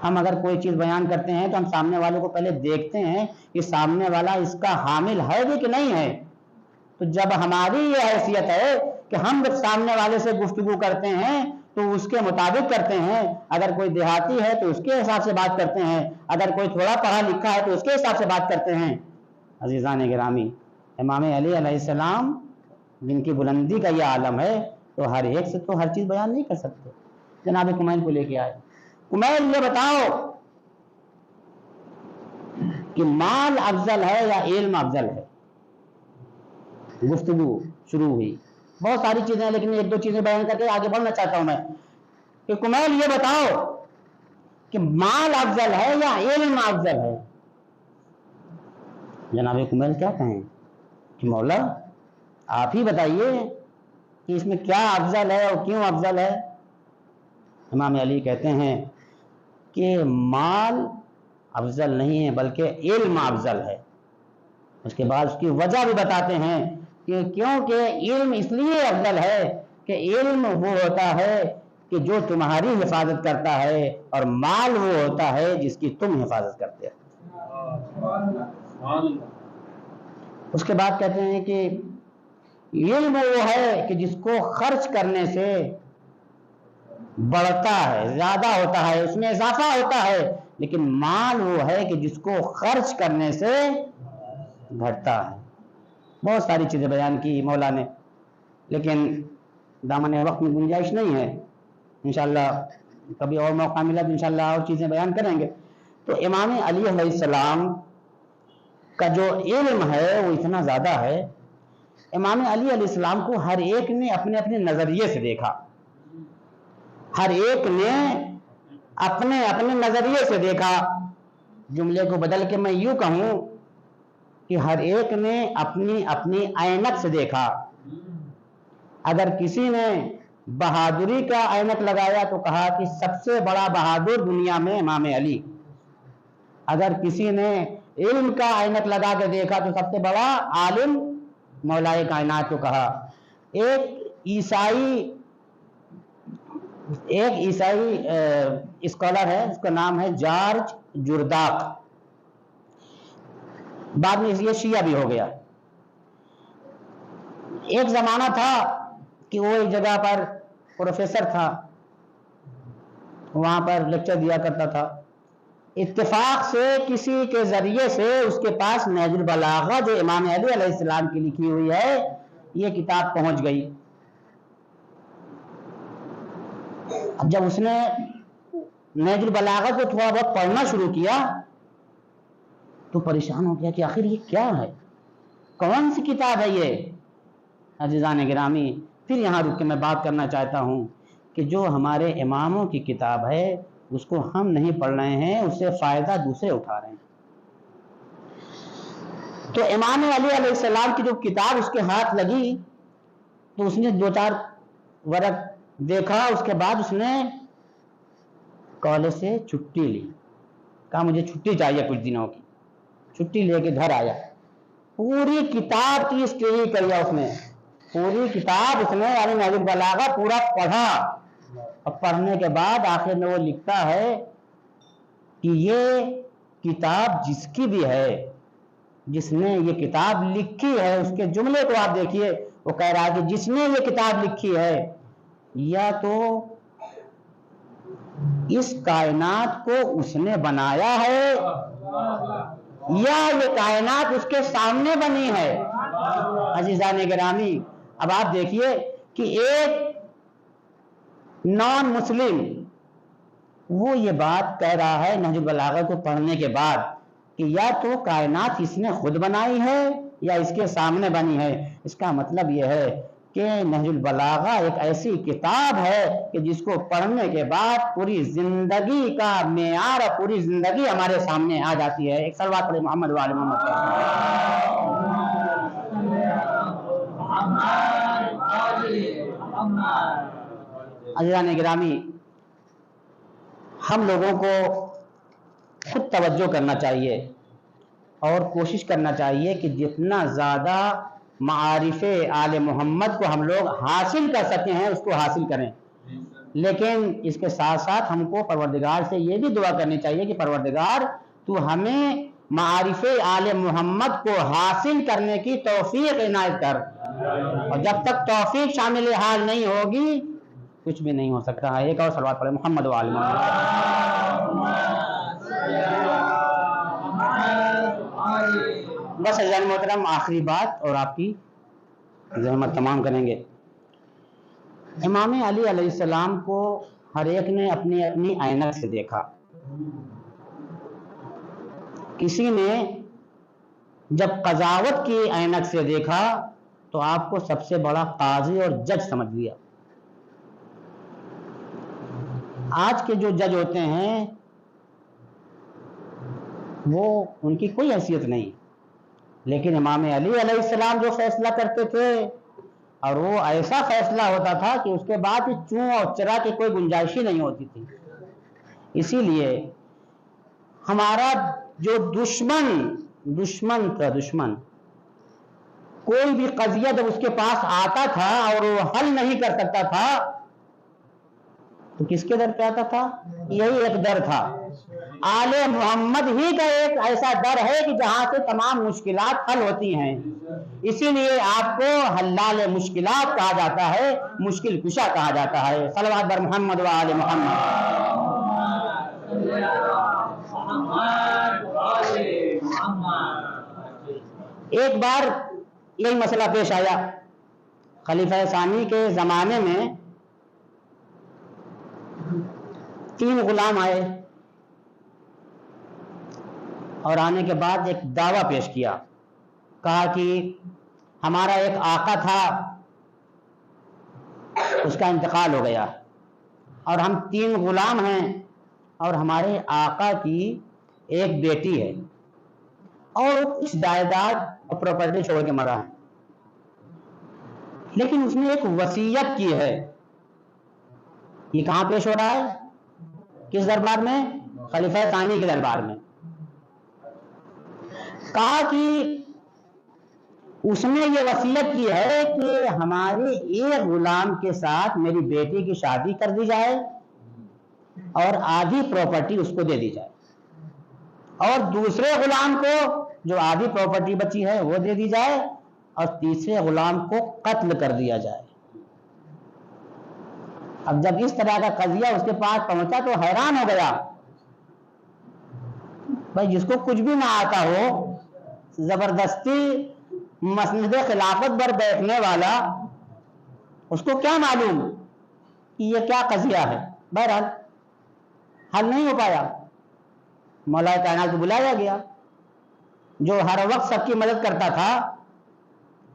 ہم اگر کوئی چیز بیان کرتے ہیں تو ہم سامنے والے کو پہلے دیکھتے ہیں کہ سامنے والا اس کا حامل ہے بھی کہ نہیں ہے۔ تو جب ہماری یہ حیثیت ہے کہ ہم جب سامنے والے سے گفتگو کرتے ہیں تو اس کے مطابق کرتے ہیں، اگر کوئی دیہاتی ہے تو اس کے حساب سے بات کرتے ہیں، اگر کوئی تھوڑا پڑھا لکھا ہے تو اس کے حساب سے بات کرتے ہیں۔ عزیزان گرامی، امام علی علیہ السلام جن کی بلندی کا یہ عالم ہے تو ہر ایک سے تو ہر چیز بیان نہیں کر سکتے۔ جناب کمیل کو لے کے آئے، کمیل یہ بتاؤ کہ مال افضل ہے یا علم افضل ہے؟ گفتگو شروع ہوئی، بہت ساری چیزیں ہیں لیکن ایک دو چیزیں بیان کر کے آگے بڑھنا چاہتا ہوں میں کہ کمیل یہ بتاؤ کہ مال افضل ہے یا علم افضل ہے؟ جناب کمیل کیا کہیں کہ مولا آپ ہی بتائیے کہ اس میں کیا افضل ہے اور کیوں افضل ہے؟ امام علی کہتے ہیں کہ مال افضل نہیں ہے بلکہ علم افضل ہے۔ اس کے بعد اس کی وجہ بھی بتاتے ہیں کہ کیونکہ علم اس لیے افضل ہے کہ علم وہ ہوتا ہے کہ جو تمہاری حفاظت کرتا ہے، اور مال وہ ہوتا ہے جس کی تم حفاظت کرتے ہو۔ اس کے بعد کہتے ہیں کہ علم وہ ہے کہ جس کو خرچ کرنے سے بڑھتا ہے، زیادہ ہوتا ہے، اس میں اضافہ ہوتا ہے، لیکن مال وہ ہے کہ جس کو خرچ کرنے سے گھٹتا ہے۔ بہت ساری چیزیں بیان کی مولا نے، لیکن دامن وقت میں گنجائش نہیں ہے، انشاءاللہ کبھی اور موقع ملا تو انشاءاللہ اور چیزیں بیان کریں گے۔ تو امام علی علیہ السلام کا جو علم ہے وہ اتنا زیادہ ہے، امام علی علیہ السلام کو ہر ایک نے اپنے اپنے نظریے سے دیکھا، ہر ایک نے اپنے اپنے نظریے سے دیکھا۔ جملے کو بدل کے میں یوں کہوں کہ ہر ایک نے اپنی اپنی عینک سے دیکھا۔ اگر کسی نے بہادری کا عینک لگایا تو کہا کہ سب سے بڑا بہادر دنیا میں امام علی۔ اگر کسی نے علم کا عینک لگا کے دیکھا تو سب سے بڑا عالم مولائے کائنات کو کہا۔ ایک عیسائی اسکالر ہے، اس کا نام ہے جارج جرداق، بعد میں یہ شیعہ بھی ہو گیا۔ ایک زمانہ تھا کہ وہ ایک جگہ پر پروفیسر تھا، وہاں پر لیکچر دیا کرتا تھا، اتفاق سے کسی کے ذریعے سے اس کے پاس نہج البلاغہ جو امام علی علیہ السلام کی لکھی ہوئی ہے یہ کتاب پہنچ گئی۔ اب جب اس نے نہج البلاغہ کو تھوڑا بہت پڑھنا شروع کیا تو پریشان ہو گیا کہ آخر یہ کیا ہے، کون سی کتاب ہے یہ؟ عزیزان گرامی، پھر یہاں رک کے میں بات کرنا چاہتا ہوں کہ جو ہمارے اماموں کی کتاب ہے اس کو ہم نہیں پڑھ رہے ہیں، اس سے فائدہ دوسرے اٹھا رہے ہیں۔ تو امام علی علیہ السلام کی جو کتاب اس کے ہاتھ لگی تو اس نے دو چار ورق دیکھا، اس کے بعد اس نے کالج سے چھٹی لی، کہا مجھے چھٹی چاہیے کچھ دنوں کی، چھٹی لے کے گھر آیا، پوری کتاب کی اسٹڈی کیا اس نے، پوری کتاب اس نے یعنی نہج البلاغہ پورا پڑھا، اور پڑھنے کے بعد آخر میں وہ لکھتا ہے کہ یہ کتاب جس کی بھی ہے، جس نے یہ کتاب لکھی ہے، اس کے جملے کو آپ دیکھیے، وہ کہہ رہا ہے کہ جس نے یہ کتاب لکھی ہے یا تو اس کائنات کو اس نے بنایا ہے یا یہ کائنات اس کے سامنے بنی ہے۔ عزیزان گرامی، اب آپ دیکھیے کہ ایک نان مسلم وہ یہ بات کہہ رہا ہے نہج البلاغہ کو پڑھنے کے بعد کہ یا تو کائنات اس نے خود بنائی ہے یا اس کے سامنے بنی ہے۔ اس کا مطلب یہ ہے کہ نہج البلاغہ ایک ایسی کتاب ہے کہ جس کو پڑھنے کے بعد پوری زندگی کا معیار اور پوری زندگی ہمارے سامنے آ جاتی ہے۔ ایک صلوات علی محمد و آل محمد۔ عزیزان گرامی، ہم لوگوں کو خود توجہ کرنا چاہیے اور کوشش کرنا چاہیے کہ جتنا زیادہ معارف آل محمد کو ہم لوگ حاصل کر سکتے ہیں اس کو حاصل کریں، لیکن اس کے ساتھ ساتھ ہم کو پروردگار سے یہ بھی دعا کرنی چاہیے کہ پروردگار تو ہمیں معارف آل محمد کو حاصل کرنے کی توفیق عنایت کر، اور جب تک توفیق شامل حال نہیں ہوگی کچھ بھی نہیں ہو سکتا ہے۔ ایک اور صلوات پڑھیں محمد و آل محمد۔ بس عزیزان محترم، آخری بات اور آپ کی زحمت تمام کریں گے۔ امام علی علیہ السلام کو ہر ایک نے اپنی اپنی عینک سے دیکھا۔ کسی نے جب قضاوت کی عینک سے دیکھا تو آپ کو سب سے بڑا قاضی اور جج سمجھ لیا۔ آج کے جو جج ہوتے ہیں وہ ان کی کوئی حیثیت نہیں، لیکن امام علی علیہ السلام جو فیصلہ کرتے تھے اور وہ ایسا فیصلہ ہوتا تھا کہ اس کے بعد چوں اور چرا کی کوئی گنجائش ہی نہیں ہوتی تھی۔ اسی لیے ہمارا جو دشمن کوئی بھی قضیہ جب اس کے پاس آتا تھا اور وہ حل نہیں کر سکتا تھا تو کس کے در پہ آتا تھا؟ یہی ایک در تھا آل محمد ہی کا ایک ایسا در ہے کہ جہاں سے تمام مشکلات حل ہوتی ہیں، اسی لیے آپ کو حلال مشکلات کہا جاتا ہے، مشکل کشا کہا جاتا ہے۔ صلوات بر محمد و آل محمد۔ ایک بار یہی مسئلہ پیش آیا، خلیفہ ثانی کے زمانے میں 3 غلام آئے اور آنے کے بعد ایک دعویٰ پیش کیا، کہا کہ ہمارا ایک آقا تھا، اس کا انتقال ہو گیا اور ہم 3 غلام ہیں اور ہمارے آقا کی ایک بیٹی ہے اور کچھ جائیداد اور پراپرٹی چھوڑ کے مرا ہے، لیکن اس نے ایک وصیت کی ہے۔ یہ کہاں پیش ہو رہا ہے؟ کس دربار میں؟ خلیفہ ثانی کے دربار میں۔ کہا کہ اس نے یہ وصیت کی ہے کہ ہمارے ایک غلام کے ساتھ میری بیٹی کی شادی کر دی جائے اور آدھی پراپرٹی اس کو دے دی جائے، اور دوسرے غلام کو جو آدھی پراپرٹی بچی ہے وہ دے دی جائے، اور تیسرے غلام کو قتل کر دیا جائے۔ اب جب اس طرح کا قضیہ اس کے پاس پہنچا تو حیران ہو گیا، بھائی جس کو کچھ بھی نہ آتا ہو، زبردستی مسند خلافت پر بیٹھنے والا، اس کو کیا معلوم کہ یہ کیا قضیہ ہے؟ بہرحال حل نہیں ہو پایا، مولا کائنات کو بلایا گیا جو ہر وقت سب کی مدد کرتا تھا۔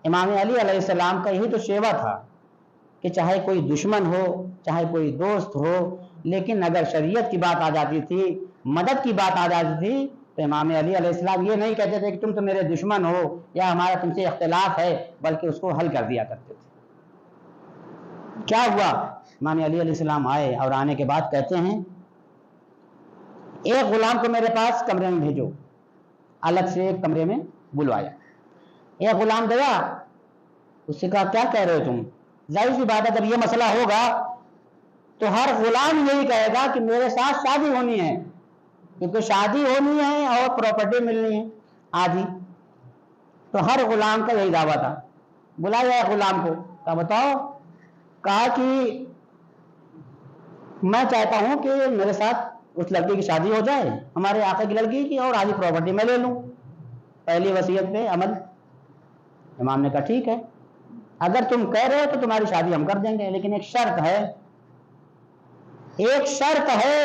امام علی علیہ السلام کا یہی تو شیوا تھا کہ چاہے کوئی دشمن ہو، چاہے کوئی دوست ہو، لیکن اگر شریعت کی بات آ جاتی تھی، مدد کی بات آ جاتی تھی، تو امام علی علیہ السلام یہ نہیں کہتے تھے کہ تم تو میرے دشمن ہو یا ہمارا تم سے اختلاف ہے، بلکہ اس کو حل کر دیا کرتے تھے۔ کیا ہوا؟ امام علی علیہ السلام آئے اور آنے کے بعد کہتے ہیں ایک غلام کو میرے پاس کمرے میں بھیجو، الگ سے ایک کمرے میں بلوایا۔ ایک غلام گیا، اس سے کہا کیا کہہ رہے ہو تم؟ ظاہر سی بات ہے جب یہ مسئلہ ہوگا تو ہر غلام یہی کہے گا کہ میرے ساتھ شادی ہونی ہے، کیونکہ شادی ہونی ہے اور پراپرٹی ملنی ہے آدھی، تو ہر غلام کا یہی دعویٰ تھا۔ بلایا ایک غلام کو، کہا بتاؤ، کہا کہ میں چاہتا ہوں کہ میرے ساتھ اس لڑکی کی شادی ہو جائے، ہمارے آقا کی لڑکی کی، اور آدھی پراپرٹی میں لے لوں، پہلی وصیت پہ عمل۔ امام نے کہا ٹھیک ہے، اگر تم کہہ رہے ہو تو تمہاری شادی ہم کر دیں گے، لیکن ایک شرط ہے، ایک شرط ہے،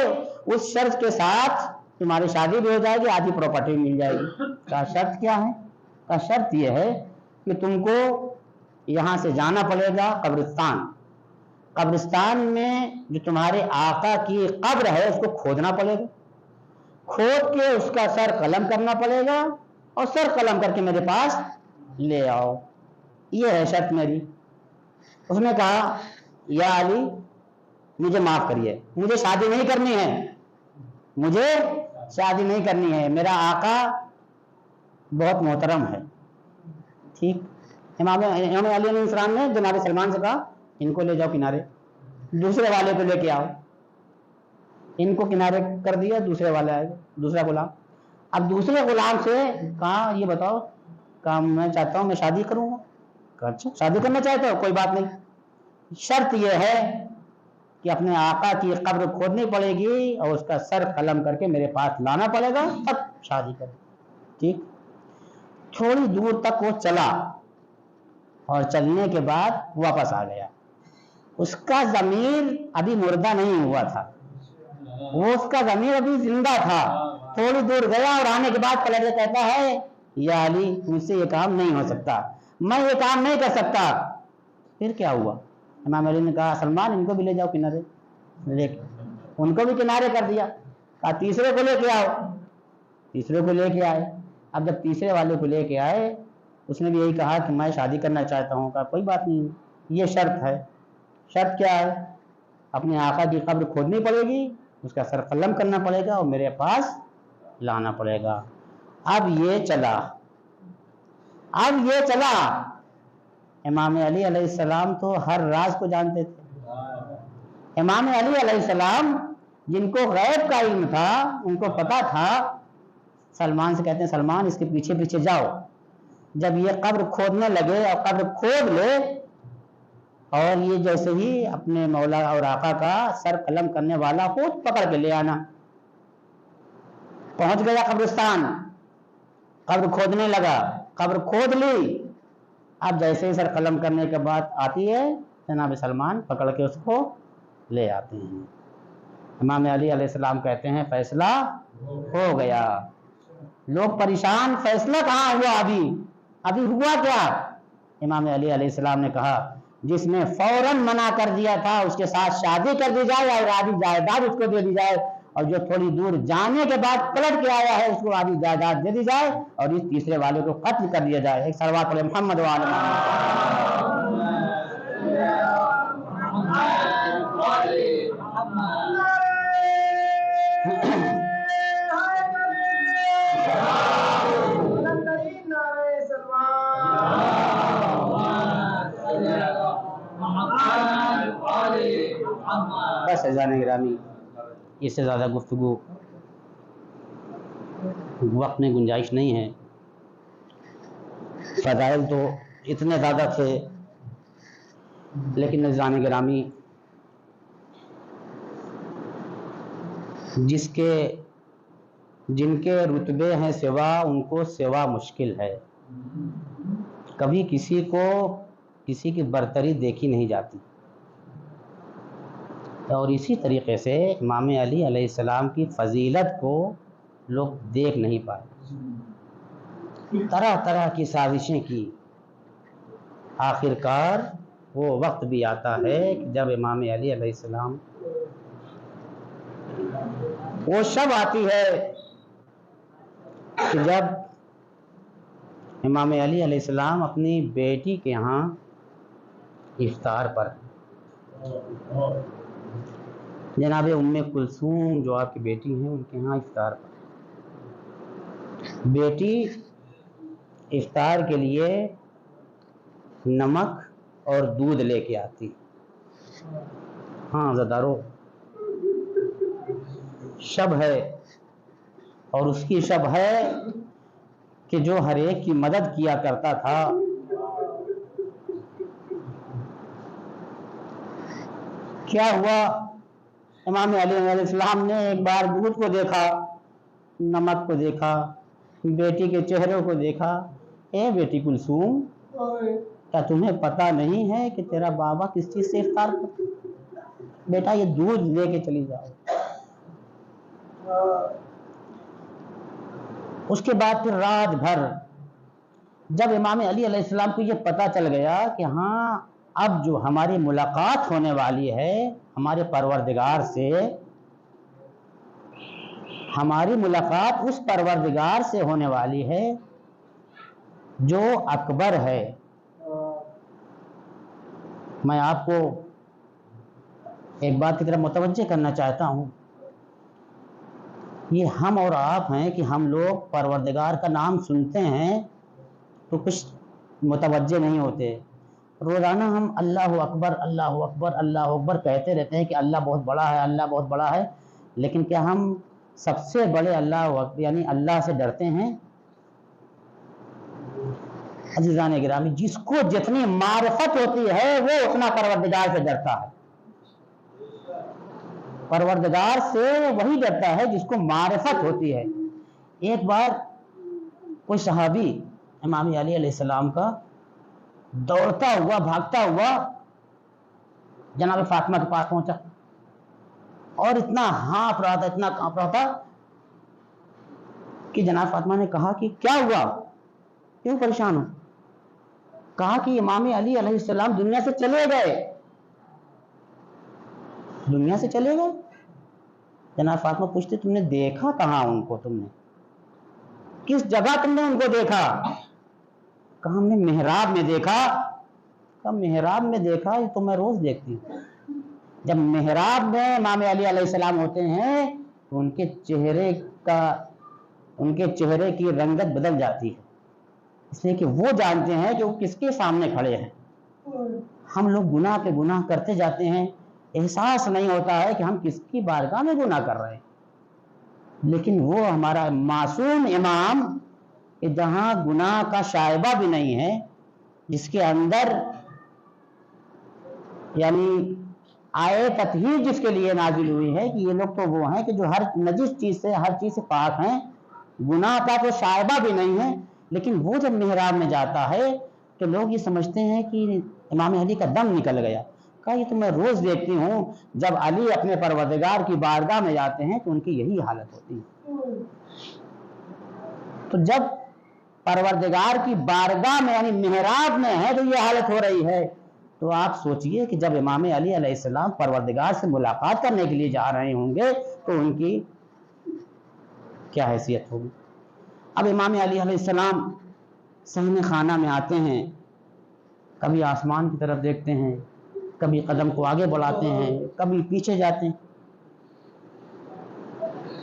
اس شرط کے ساتھ تمہاری شادی بھی ہو جائے گی، آدھی پراپرٹی مل جائے گی۔ کہا شرط کیا ہے؟ کہا شرط یہ ہے کہ تم کو یہاں سے جانا پڑے گا قبرستان، قبرستان میں جو تمہارے آقا کی قبر ہے اس کو کھودنا پڑے گا، کھود کے اس کا سر قلم کرنا پڑے گا، اور سر قلم کر کے میرے پاس لے آؤ، یہ ہے شرط میری۔ اس نے کہا یا علی مجھے معاف کریے، مجھے شادی نہیں کرنی ہے، مجھے شادی نہیں کرنی ہے، میرا آقا بہت محترم ہے۔ ٹھیک، امام علی علیہ السلام نے جناب سلمان سے کہا ان کو لے جاؤ کنارے، دوسرے والے کو لے کے آؤ، ان کو کنارے کر دیا، دوسرے والا آئے، دوسرا غلام۔ اب دوسرے غلام سے کہا یہ بتاؤ، کہا میں چاہتا ہوں میں شادی کروں گا۔ کہا اچھا شادی کرنا چاہتے ہو، کوئی بات نہیں، شرط یہ ہے کہ اپنے آقا کی قبر کھودنی پڑے گی اور اس کا سر قلم کر کے میرے پاس لانا پڑے گا، تب شادی کریں۔ ٹھیک، تھوڑی دور تک وہ چلا اور چلنے کے بعد واپس آ گیا، اس کا ضمیر ابھی مردہ نہیں ہوا تھا، وہ اس کا ضمیر ابھی زندہ تھا۔ تھوڑی دور گیا اور آنے کے بعد پلٹ کے کہتا ہے یا علی مجھ سے یہ کام نہیں ہو سکتا، میں یہ کام نہیں کر سکتا۔ پھر کیا ہوا؟ امام علی نے کہا سلمان ان کو بھی لے جاؤ کنارے، لے کے ان کو بھی کنارے کر دیا۔ کہا تیسرے کو لے کے آؤ، تیسرے کو لے کے آئے۔ اب جب تیسرے والے کو لے کے آئے، اس نے بھی یہی کہا کہ میں شادی کرنا چاہتا ہوں۔ کہا کوئی بات نہیں، یہ شرط ہے۔ شرط کیا ہے؟ اپنے آقا کی قبر کھودنی پڑے گی، اس کا سر قلم کرنا پڑے گا اور میرے پاس لانا پڑے گا۔ اب یہ چلا، اب یہ چلا۔ امام علی علیہ السلام تو ہر راز کو جانتے تھے۔ امام علی علیہ السلام جن کو غیب کا علم تھا، ان کو پتا تھا، سلمان سے کہتے ہیں سلمان اس کے پیچھے پیچھے جاؤ، جب یہ قبر کھودنے لگے اور قبر کھود لے اور یہ جیسے ہی اپنے مولا اور آقا کا سر قلم کرنے والا خود پکڑ کے لے آنا۔ پہنچ گیا قبرستان، قبر کھودنے لگا، قبر کھود لی، اب جیسے ہی سر قلم کرنے کے بعد آتی ہے جناب سلمان پکڑ کے اس کو لے آتے ہیں۔ امام علی علیہ السلام کہتے ہیں فیصلہ ہو گیا۔ لوگ پریشان، فیصلہ کہاں ہوا؟ ابھی ہوا کیا؟ امام علی علیہ السلام نے کہا جس نے فوراً منع کر دیا تھا اس کے ساتھ شادی کر دی جائے اور آدھی جائیداد اس کو دے دی جائے، اور جو تھوڑی دور جانے کے بعد پلٹ کے آیا ہے اس کو آدھی جائیداد دے دی جائے، اور اس تیسرے والے کو قتل کر دیا جائے۔ ایک صلوات علی محمد وعلی بس عزیزان گرامی، اس سے زیادہ گفتگو وقت میں گنجائش نہیں ہے۔ فضائل تو اتنے زیادہ تھے، لیکن عزیزان گرامی جن کے رتبے ہیں سوا، ان کو سوا مشکل ہے۔ کبھی کسی کی برتری دیکھی نہیں جاتی، اور اسی طریقے سے امام علی علیہ السلام کی فضیلت کو لوگ دیکھ نہیں پائے، طرح طرح کی سازشیں کی۔ آخرکار وہ وقت بھی آتا ہے کہ جب امام علی علیہ السلام، وہ شب آتی ہے کہ جب امام علی علیہ السلام اپنی بیٹی کے ہاں افطار پر، جناب ام کلثوم جو آپ کی بیٹی ہیں ان کے ہاں افطار پر، بیٹی افطار کے لیے نمک اور دودھ لے کے آتی۔ ہاں زدارو، شب ہے، اور اس کی شب ہے کہ جو ہر ایک کی مدد کیا کرتا تھا۔ کیا ہوا؟ امام علی علیہ السلام نے ایک بار دودھ کو دیکھا، نمک کو دیکھا، بیٹی کے چہرے کو دیکھا۔ اے بیٹی کلثوم، کیا تمہیں پتا نہیں ہے کہ تیرا بابا کس چیز سے افطار کرتا؟ بیٹا یہ دودھ لے کے چلی جاؤ۔ اس کے بعد پھر رات بھر جب امام علی علیہ السلام کو یہ پتا چل گیا کہ ہاں اب جو ہماری ملاقات ہونے والی ہے ہمارے پروردگار سے، ہماری ملاقات اس پروردگار سے ہونے والی ہے جو اکبر ہے۔ میں آپ کو ایک بات کی طرف متوجہ کرنا چاہتا ہوں، یہ ہم اور آپ ہیں کہ ہم لوگ پروردگار کا نام سنتے ہیں تو کچھ متوجہ نہیں ہوتے۔ روزانہ ہم اللہ اکبر اللہ اکبر اللہ اکبر کہتے رہتے ہیں کہ اللہ بہت بڑا ہے، اللہ بہت بڑا ہے، لیکن کیا ہم سب سے بڑے اللہ اکبر یعنی اللہ سے ڈرتے ہیں؟ عزیزان گرامی، جس کو جتنی معرفت ہوتی ہے وہ اتنا پروردگار سے ڈرتا ہے۔ پروردگار سے وہی ڈرتا ہے جس کو معرفت ہوتی ہے۔ ایک بار کوئی صحابی امام علی علیہ السلام کا دوڑتا ہوا بھاگتا ہوا جناب فاطمہ کے پاس پہنچا، اور اتنا ہانپ رہا تھا، اتنا کانپ رہا تھا کہ جناب فاطمہ نے کہا کہ کیا ہوا، کیوں پریشان ہو؟ کہا کہ امام علی علیہ السلام دنیا سے چلے گئے۔ دنیا سے چلے گئے؟ جناب فاطمہ پوچھتے تم نے دیکھا کہاں ان کو؟ تم نے کس جگہ تم نے ان کو دیکھا؟ کہا ہم نے محراب میں دیکھا۔ کہا محراب میں دیکھا؟ یہ تو میں روز دیکھتی ہوں۔ جب محراب میں امام علی علیہ السلام ہوتے ہیں تو ان کے چہرے کی رنگت بدل جاتی ہے، اس لیے کہ وہ جانتے ہیں کہ وہ کس کے سامنے کھڑے ہیں۔ ہم لوگ گناہ پہ گناہ کرتے جاتے ہیں، احساس نہیں ہوتا ہے کہ ہم کس کی بارگاہ میں گناہ کر رہے ہیں. لیکن وہ ہمارا معصوم امام کہ جہاں گناہ کا شائبہ بھی نہیں ہے، جس کے اندر یعنی آئے تطہیر جس کے لیے نازل ہوئی ہے کہ یہ لوگ تو وہ ہیں کہ جو ہر نجس چیز سے، ہر چیز سے پاک ہیں، گناہ کا تو شائبہ بھی نہیں ہے. لیکن وہ جب محراب میں جاتا ہے تو لوگ یہ سمجھتے ہیں کہ امام علی کا دم نکل گیا. کہا یہ تو میں روز دیکھتی ہوں جب علی اپنے پروردگار کی بارگاہ میں جاتے ہیں تو ان کی یہی حالت ہوتی ہے. تو جب پروردگار کی بارگاہ میں یعنی محراب میں ہے تو یہ حالت ہو رہی ہے، تو آپ سوچئے کہ جب امام علی علیہ السلام پروردگار سے ملاقات کرنے کے لیے جا رہے ہوں گے تو ان کی کیا حیثیت ہوگی. اب امام علی علیہ السلام صحن خانہ میں آتے ہیں، کبھی آسمان کی طرف دیکھتے ہیں، کبھی قدم کو آگے بڑھاتے ہیں، کبھی پیچھے جاتے ہیں.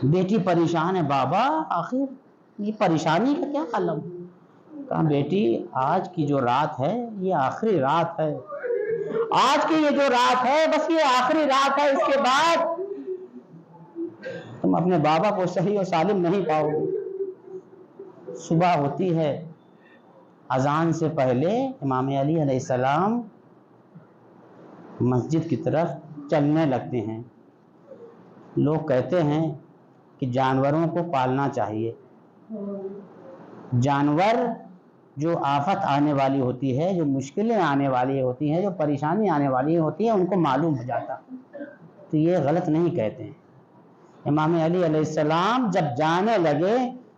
بیٹی پریشان ہے، بابا آخر یہ پریشانی کا کیا عالم. کہا بیٹی آج کی جو رات ہے یہ آخری رات ہے، آج کی یہ جو رات ہے بس یہ آخری رات ہے، اس کے بعد تم اپنے بابا کو صحیح و سالم نہیں پاؤ گے. صبح ہوتی ہے، اذان سے پہلے امام علی علیہ السلام مسجد کی طرف چلنے لگتے ہیں. لوگ کہتے ہیں کہ جانوروں کو پالنا چاہیے. جانور جو آفت آنے والی ہوتی ہے، جو مشکلیں آنے والی ہوتی ہیں، جو پریشانی آنے والی ہوتی ہے، ان کو معلوم ہو جاتا. تو یہ غلط نہیں کہتے ہیں. امام علی علیہ السلام جب جانے لگے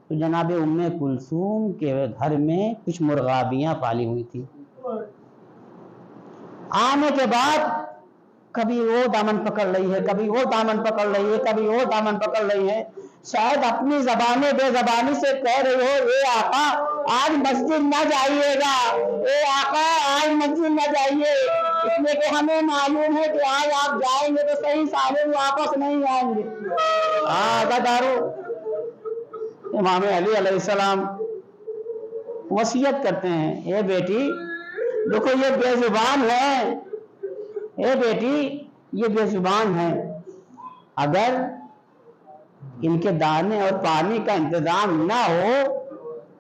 تو جناب ام کلثوم کے گھر میں کچھ مرغابیاں پالی ہوئی تھی. آنے کے بعد کبھی وہ دامن پکڑ رہی ہے، کبھی وہ دامن پکڑ رہی ہے، کبھی وہ دامن پکڑ رہی ہے. شاید اپنی زبان بے زبانی سے کہہ رہی ہو اے آقا آج مسجد نہ جائیے گا، اے آقا آج مسجد نہ جائیے، اس لیے کہ ہمیں معلوم ہے کہ آج آپ جائیں گے تو صحیح سالم واپس نہیں آئیں گے. دارو امام علی علیہ السلام وصیت کرتے ہیں، اے بیٹی دیکھو یہ بے زبان ہے، اے بیٹی یہ بے زبان ہے، اگر ان کے دانے اور پانی کا انتظام نہ ہو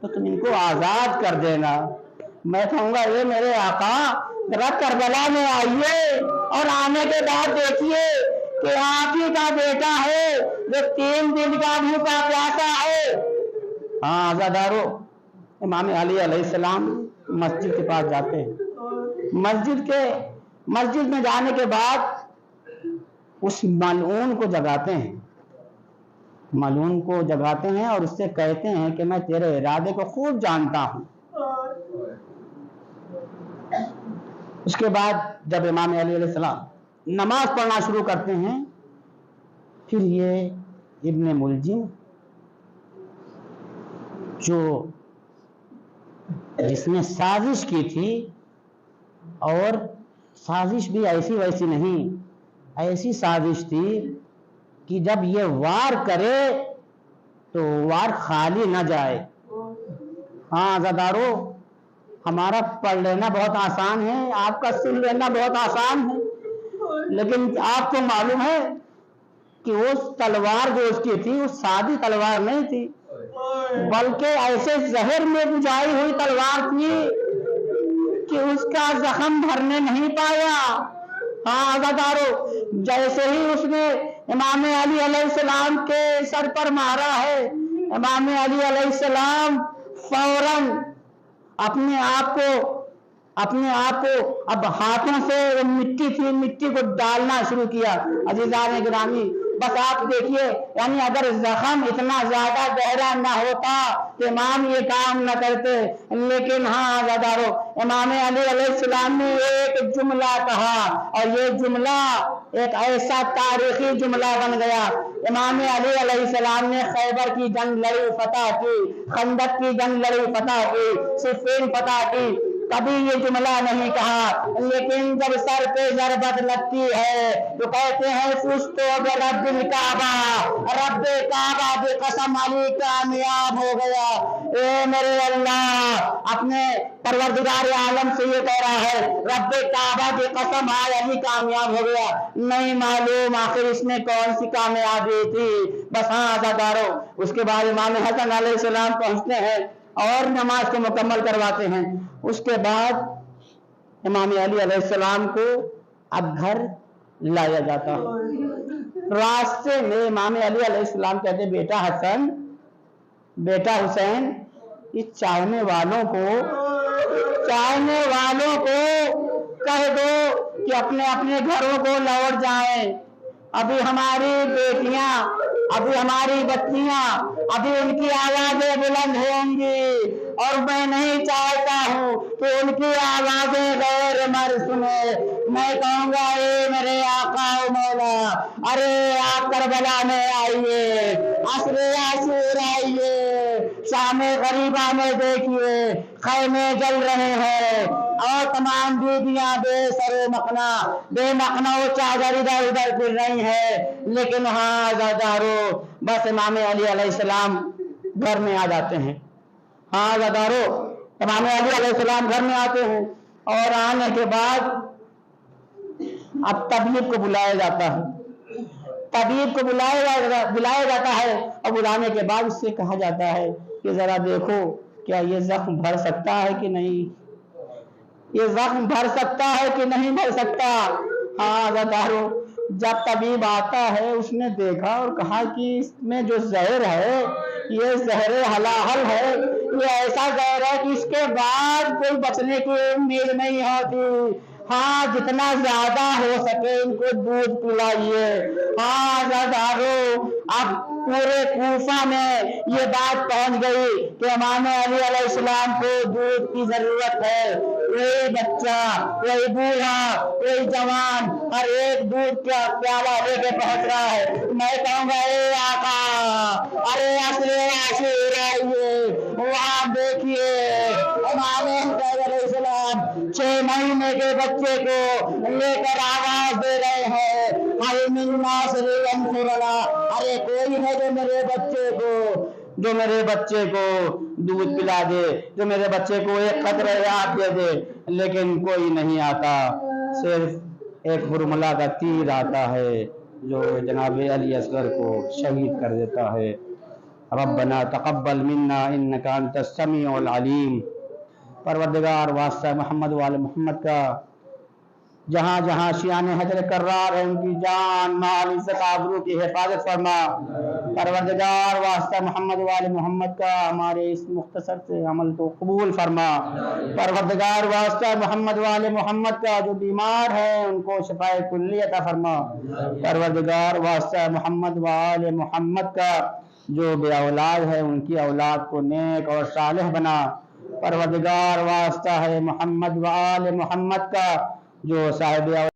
تو تم ان کو آزاد کر دینا. میں کہوں گا یہ میرے آقا ذرا کربلا میں آئیے اور آنے کے بعد دیکھیے کہ آپ ہی کا بیٹا ہے جو 3 دن کا بھوکا پیاسا ہے. ہاں عزادارو امام علی علیہ السلام مسجد کے پاس جاتے ہیں. مسجد میں جانے کے بعد اس ملعون کو جگاتے ہیں، ملعون کو جگاتے ہیں اور اس سے کہتے ہیں کہ میں تیرے ارادے کو خوب جانتا ہوں. اس کے بعد جب امام علی علیہ السلام نماز پڑھنا شروع کرتے ہیں، پھر یہ ابن ملجم جو جس نے سازش کی تھی، اور سازش بھی ایسی ویسی نہیں، ایسی سازش تھی کہ جب یہ وار کرے تو وار خالی نہ جائے. ہاں عزادارو ہمارا پڑھ لینا بہت آسان ہے، آپ کا سن لینا بہت آسان ہے، لیکن آپ کو معلوم ہے کہ وہ تلوار جو اس کی تھی وہ سادی تلوار نہیں تھی، بلکہ ایسے زہر میں بجھائی ہوئی تلوار تھی کہ اس کا زخم بھرنے نہیں پایا. ہاں عزادارو جیسے ہی اس نے امام علی علیہ السلام کے سر پر مارا ہے، امام علی علیہ السلام فوراً اپنے آپ کو اب ہاتھوں سے مٹی تھی، مٹی کو ڈالنا شروع کیا. عزیزان گرامی بس آپ دیکھیے، یعنی اگر زخم اتنا زیادہ گہرا نہ ہوتا تو امام یہ کام نہ کرتے. لیکن ہاں عزادارو امام علی علیہ السلام نے ایک جملہ کہا اور یہ جملہ ایک ایسا تاریخی جملہ بن گیا. امام علی علیہ السلام نے خیبر کی جنگ لڑی، فتح کی، خندق کی جنگ لڑی، فتح کی، صفین فتح کی. کبھی یہ جملہ نہیں کہا، لیکن جب سر پہ ضربت لگتی ہے تو کہتے ہیں فزتو برب الکعبہ، رب کعبہ کی قسم علی کامیاب ہو گیا۔ اے میرے اللہ اپنے پروردگار عالم سے یہ کہہ رہا ہے رب کعبہ کی قسم آج علی کامیاب ہو گیا۔ نہیں معلوم آخر اس میں کون سی کامیابی تھی، بس ہاں عزادارو اس کے بعد امام حسن علیہ السلام پہنچتے ہیں اور نماز کو مکمل کرواتے ہیں۔ اس کے بعد امام علی علیہ السلام کو اب گھر لایا جاتا ہے۔ راستے میں امام علی علیہ السلام کہتے بیٹا حسن، بیٹا حسین، اس چاہنے والوں کو کہہ دو کہ اپنے اپنے گھروں کو لوٹ جائیں۔ ابھی ہماری بیٹیاں، ابھی ہماری بچیاں، ابھی ان کی آوازیں بلند ہوں گی اور میں نہیں چاہتا ہوں کہ ان کی آوازیں غیر مرد سنے۔ میں کہوں گا اے میرے آقا و مولا، ارے آپ کربلا میں آئیے، عصر عاشور آئیے، شام غریبہ میں دیکھیے خیمے جل رہے ہیں اور تمام بیویاں بے سر و مخنا، بے مخنا و چادر ادھر ادھر پھر رہی ہیں۔ لیکن ہاں عزادارو بس امام علی علیہ السلام گھر میں آ جاتے ہیں۔ ہاں عزادارو امام علی علیہ السلام گھر میں آتے ہیں اور آنے کے بعد اب طبیب کو بلایا جاتا ہے، طبیب کو بلایا جاتا ہے اور بلانے کے بعد اس سے کہا جاتا ہے کہ ذرا دیکھو کیا یہ زخم بھر سکتا ہے کہ نہیں، یہ زخم بھر سکتا ہے کہ نہیں بھر سکتا۔ ہاں عزادارو جب طبیب آتا ہے اس نے دیکھا اور کہا کہ اس میں جو زہر ہے یہ زہر حلاحل ہے، یہ ایسا زہر ہے کہ اس کے بعد کوئی بچنے کی امید نہیں ہوتی۔ ہاں جتنا زیادہ ہو سکے ان کو دودھ پلائیے۔ ہاں عزادارو اب پورے کوفہ میں یہ بات پہنچ گئی کہ امام علی علیہ السلام کو دودھ کی ضرورت ہے۔ کوئی بچہ، کوئی بوڑھا، کوئی جوان، ہر ایک دودھ کا پیالہ لے کے پہنچ رہا ہے۔ میں کہوں گا اے آقا ارے عصر عاشور آئیے، وہاں دیکھیے امام حسین علیہ السلام 6 مہینے کے بچے کو لے کر آواز دے رہے ہیں حی من ناصر ینصرنا، ارے کوئی ہے جو میرے بچے کو دودھ پلا دے، جو میرے بچے کو ایک قطرہ آب دے دے، لیکن کوئی نہیں آتا۔ صرف ایک برملا کا تیر آتا ہے جو جناب علی اصغر کو شہید کر دیتا ہے۔ ربنا تقبل منا انک انت السمیع العلیم۔ پروردگار واسطہ محمد وآل محمد کا جہاں جہاں شیعان حجر کرار ہے ان کی جان مال عزت آبرو کی حفاظت فرما۔ پروردگار واسطہ محمد وآل محمد کا ہمارے اس مختصر سے عمل کو قبول فرما۔ پروردگار واسطہ محمد وآل محمد کا جو بیمار ہے ان کو شفائے کلی عطا فرما۔ پروردگار واسطہ محمد وآل محمد کا جو بے اولاد ہے ان کی اولاد کو نیک اور صالح بنا۔ پروردگار واسطہ ہے محمد وآل محمد کا جو صاحب